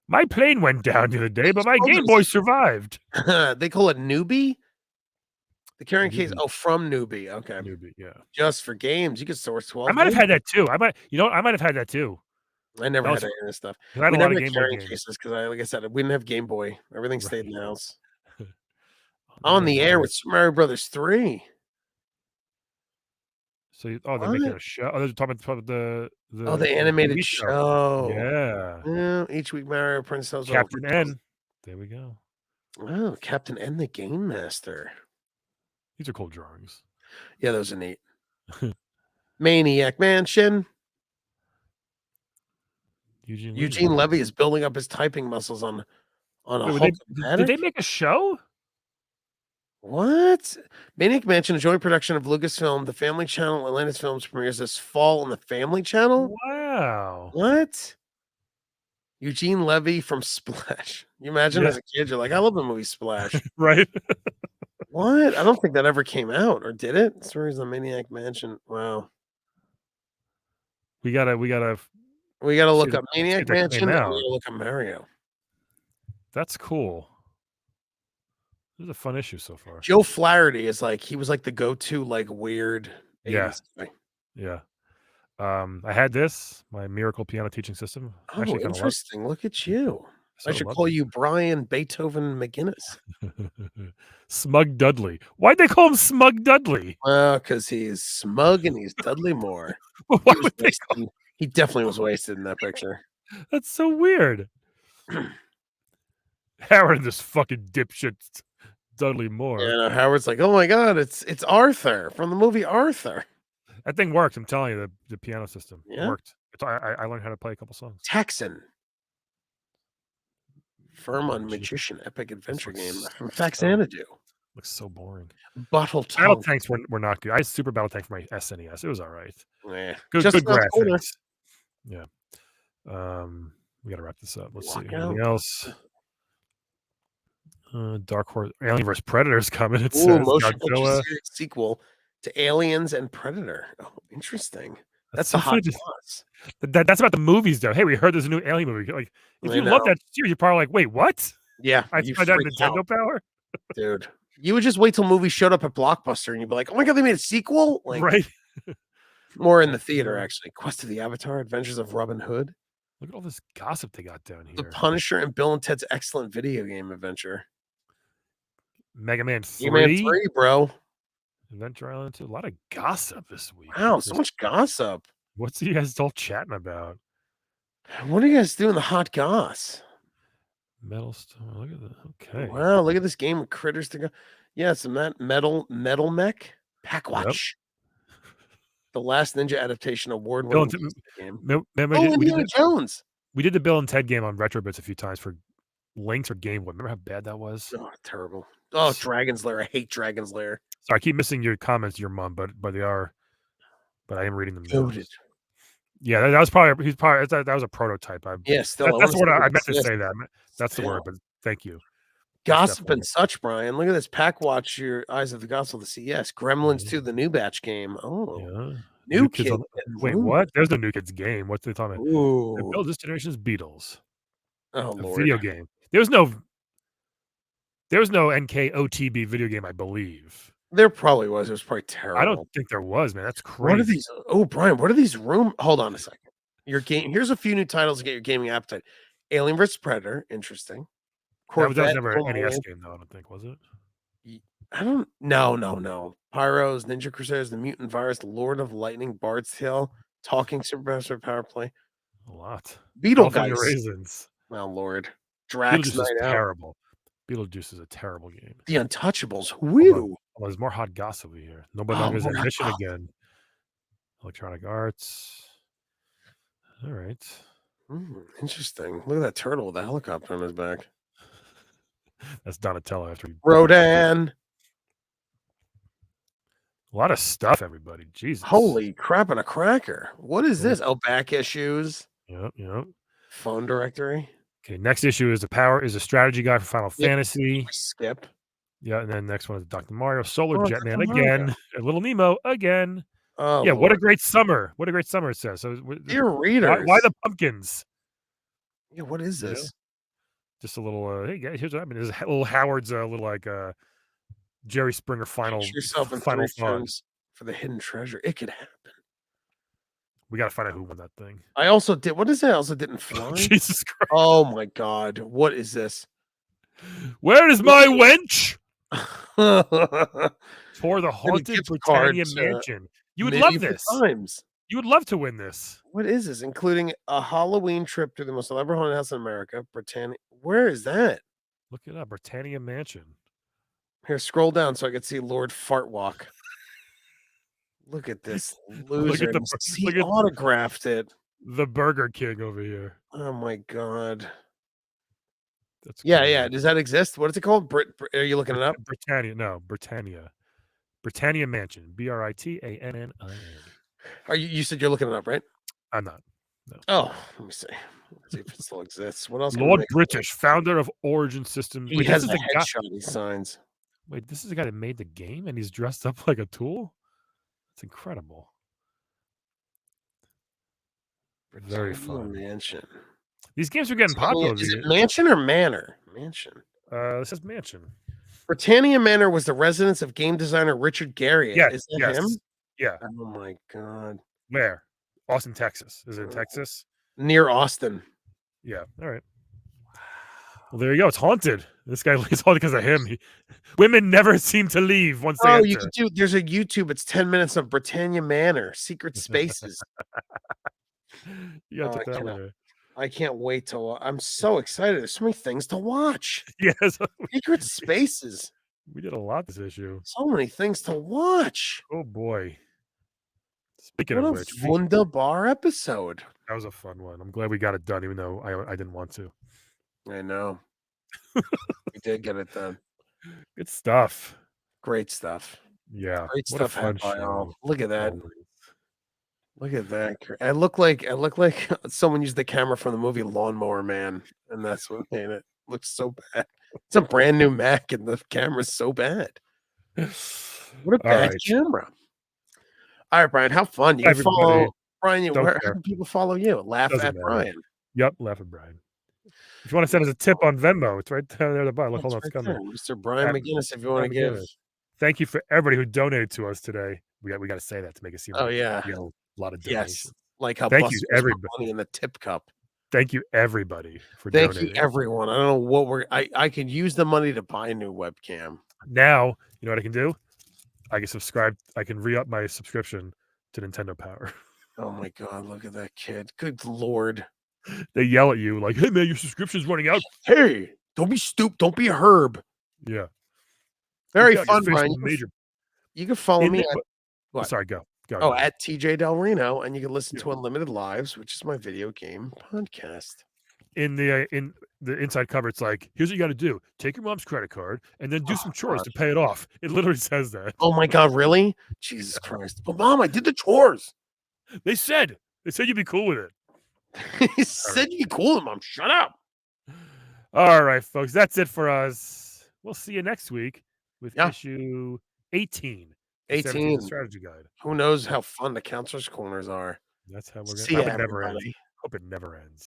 My plane went down the other day, but my Oh, Game Boy survived. they call it Newbie? The carrying case Newbie. from Newbie, okay. Newbie, yeah. Just for games, you could source 12 I might have games. had that too. I might have had that too. I never That had was any of this stuff. 'cause I had We a lot never of had Game Boy carrying games. cases because like I said, we didn't have Game Boy. Everything stayed in the Right. house. Oh, On man, the air Mario. with Super Mario Brothers 3. So they're making What? a show. Oh, they're talking about the Oh, the TV animated show. show. Yeah. Yeah, each week Mario Princess Captain N. There we go. Oh, Captain N the Game Master. These are cool drawings. Yeah, those are neat. Maniac Mansion. Eugene Levy is building up his typing muscles on a Wait, Hulk. did they make a show? What? Maniac Mansion, a joint production of Lucasfilm, the Family Channel, Atlantis Films premieres this fall on the Family Channel. Wow. What? Eugene Levy from Splash. You imagine as a kid, you're like, I love the movie Splash. Right? What? I don't think that ever came out, or did it? Stories on Maniac Mansion. Wow. We gotta We gotta see look that up Maniac came Mansion, and we out. gotta look up Mario. That's cool. This is a fun issue so far. Joe Flaherty is like, he was like the go-to, like, weird 80s guy. Yeah. I had this, my Miracle piano teaching system. Oh, interesting. Look at you. I should call you Brian Beethoven McGinnis. Smug Dudley. Why'd they call him Smug Dudley? Well, because he's smug and he's Dudley Moore. Why would they call He definitely was wasted in that picture. That's so weird. Howard, this fucking dipshit Dudley Moore. Yeah, no, Howard's like, oh my god, it's Arthur from the movie Arthur. That thing works. I'm telling you, the piano system worked. I learned how to play a couple songs. Texan. Firm on Magician Epic Adventure Game from Faxanadu. Looks so boring. Battle Tanks were not good. I had Super Battle Tank for my SNES. It was all right. Yeah. Good graphics. Yeah. We gotta wrap this up. Let's see. Anything else? Dark Horse Alien vs. Predator's coming. It says motion picture sequel to Aliens and Predator. Oh, interesting. That's a hot sauce. That's about the movies, though. Hey, we heard there's a new Alien movie. Like, if you love that series, you're probably like, wait, what? Yeah, I find that Nintendo power, dude. You would just wait till movies showed up at Blockbuster, and you'd be like, "Oh my god, they made a sequel!" Like, right? More in the theater, actually. Quest of the Avatar: Adventures of Robin Hood. Look at all this gossip they got down here. The Punisher and Bill and Ted's Excellent Video Game Adventure. Mega Man 3. Mega Man 3, bro. Adventure Island 2. A lot of gossip this week. Wow, so much gossip. What's you guys all chatting about? What are you guys doing? The hot goss. Metal Storm. Look at that. Okay. Wow, look at this game with critters to go. Yeah, it's a metal mech. Packwatch. Yep. The Last Ninja adaptation award-winning game. Indiana Jones. We did the Bill and Ted game on Retrobits a few times for Lynx or Game Boy. Remember how bad that was? Oh, terrible. Oh, Dragon's Lair. I hate Dragon's Lair. Sorry, I keep missing your comments, your mom, but they are. But I am reading them. Goated. Yeah, that was probably that was a prototype. Yes, that's what I meant to say. That that's the word. But thank you. Gossip and such, Brian. Look at this. Packwatch, Your Eyes of the Gospel, the CES. Gremlins 2, the new batch game. Oh, yeah. New Kids. Wait, what? There's no New Kids game. What's they talking about? Ooh. They built this generation's Beatles. Oh, Lord. Video game. There was no NKOTB video game, I believe. There probably was. It was probably terrible. I don't think there was, man. That's crazy. What are these? Oh, Brian, what are these Hold on a second. Your game. Here's a few new titles to get your gaming appetite. Alien vs. Predator. Interesting. That was never an NES game, though, I don't think, was it? I don't. No. Pyros, Ninja Crusaders, The Mutant Virus, Lord of Lightning, Bard's Tale, Talking Supermaster Power Play. A lot. Beetlejuice. Raisins. Oh, Lord. Drax Night Out. Terrible. Beetlejuice is a terrible game. The Untouchables. Woo. Oh, there's more hot gossip over here. Nobody knows Ambition again. Electronic Arts. All right. Interesting. Look at that turtle with the helicopter on his back. That's Donatello after Rodan. A lot of stuff, everybody. Jesus. Holy crap and a cracker. What is this? Oh, back issues. Yep. Phone directory. Okay, next issue is a strategy guide for Final Fantasy. Skip. Yeah, and then next one is Dr. Mario, Solar Jetman again, and Little Nemo again. Oh, Yeah, what a Lord. great summer. What a great summer, it says. So, Dear why readers. the pumpkins? Yeah, what is You know? this? Just a little, hey, guys, here's what happened. This is little Howard's, little, like, Jerry Springer Picture yourself in 3 final thought. films for the hidden treasure. It could happen. We gotta find out who won that thing. I also did what is that? I also didn't fly? Jesus Christ. Oh my god. What is this? Where is my wench? For For the haunted gift card Britannia to Mansion. You would love medieval this. times. You would love to win this. What is this? Including a Halloween trip to the most elaborate haunted house in America, Britannia. Where is that? Look it up, Britannia Mansion. Here, scroll down so I can see Lord Fartwalk. Look at this loser. He autographed it. The Burger King over here. Oh my god. That's Yeah, crazy. yeah. Does that exist? What is it called? Are you looking it up? Britannia. No, Britannia. Britannia Mansion. Britannia. Are you said you're looking it up, right? I'm not. No. Oh, let me see. Let's see if it still exists. What else? Lord British, founder of Origin Systems. He has a headshot he signs. Wait, this is the guy that made the game and he's dressed up like a tool? It's incredible. Very fun. Mansion. These games are getting popular. Is it Mansion or Manor? Mansion. This is Mansion. Britannia Manor was the residence of game designer Richard Garriott. Yes, is that him? Yeah. Oh my god. Where? Austin, Texas. Is it in Texas? Near Austin. Yeah. All right. Well, there you go. It's haunted. This guy is haunted because of him. Women never seem to leave once they enter. You can do. There's a YouTube. It's 10 minutes of Britannia Manor, secret spaces. You gotta check that later. I can't wait to. I'm so excited. There's so many things to watch. Yes. Secret spaces. We did a lot this issue. So many things to watch. Oh boy. Speaking of which, wunderbar episode. That was a fun one. I'm glad we got it done, even though I didn't want to. I know. We did get it done. Good stuff. Great stuff. Yeah. Great what stuff. A fun show. Look at that. Look at that. I look like someone used the camera from the movie Lawnmower Man, and that's what made it look so bad. It's a brand new Mac, and the camera's so bad. What a bad camera. All right, Brian, have fun. You can follow Brian. Where can people follow you? Laugh at Brian. Yep, Laugh at Brian. If you want to send us a tip on Venmo, it's right down there at the bottom. Look, hold on, it's coming. Mr. Brian McGinnis, if you want to give. Thank you for everybody who donated to us today. We got to say that to make it seem like we got a lot of donations. Yes, like how thank you everybody money in the tip cup. Thank you everybody for donating. Thank you everyone. I don't know what I can use the money to buy a new webcam. Now, you know what I can do? I can subscribe. I can re-up my subscription to Nintendo Power. Oh my god, look at that kid. Good lord. They yell at you like, hey man, your subscription's running out. Hey, don't be stupid. Don't be a herb. Yeah. Very fun, Brian. You can follow me at sorry, go. At TJ Del Reno, and you can listen to Unlimited Lives, which is my video game podcast. In the inside cover, it's like, here's what you got to do: take your mom's credit card and then do some chores to pay it off. It literally says that. Oh my god, really? Jesus Christ! But Mom, I did the chores. They said you'd be cool with it. He said you'd be cool with Mom. Shut up. All right, folks, that's it for us. We'll see you next week with issue 18. 18 strategy guide. Who knows how fun the counselor's corners are? That's how we're gonna. Hope it never ends.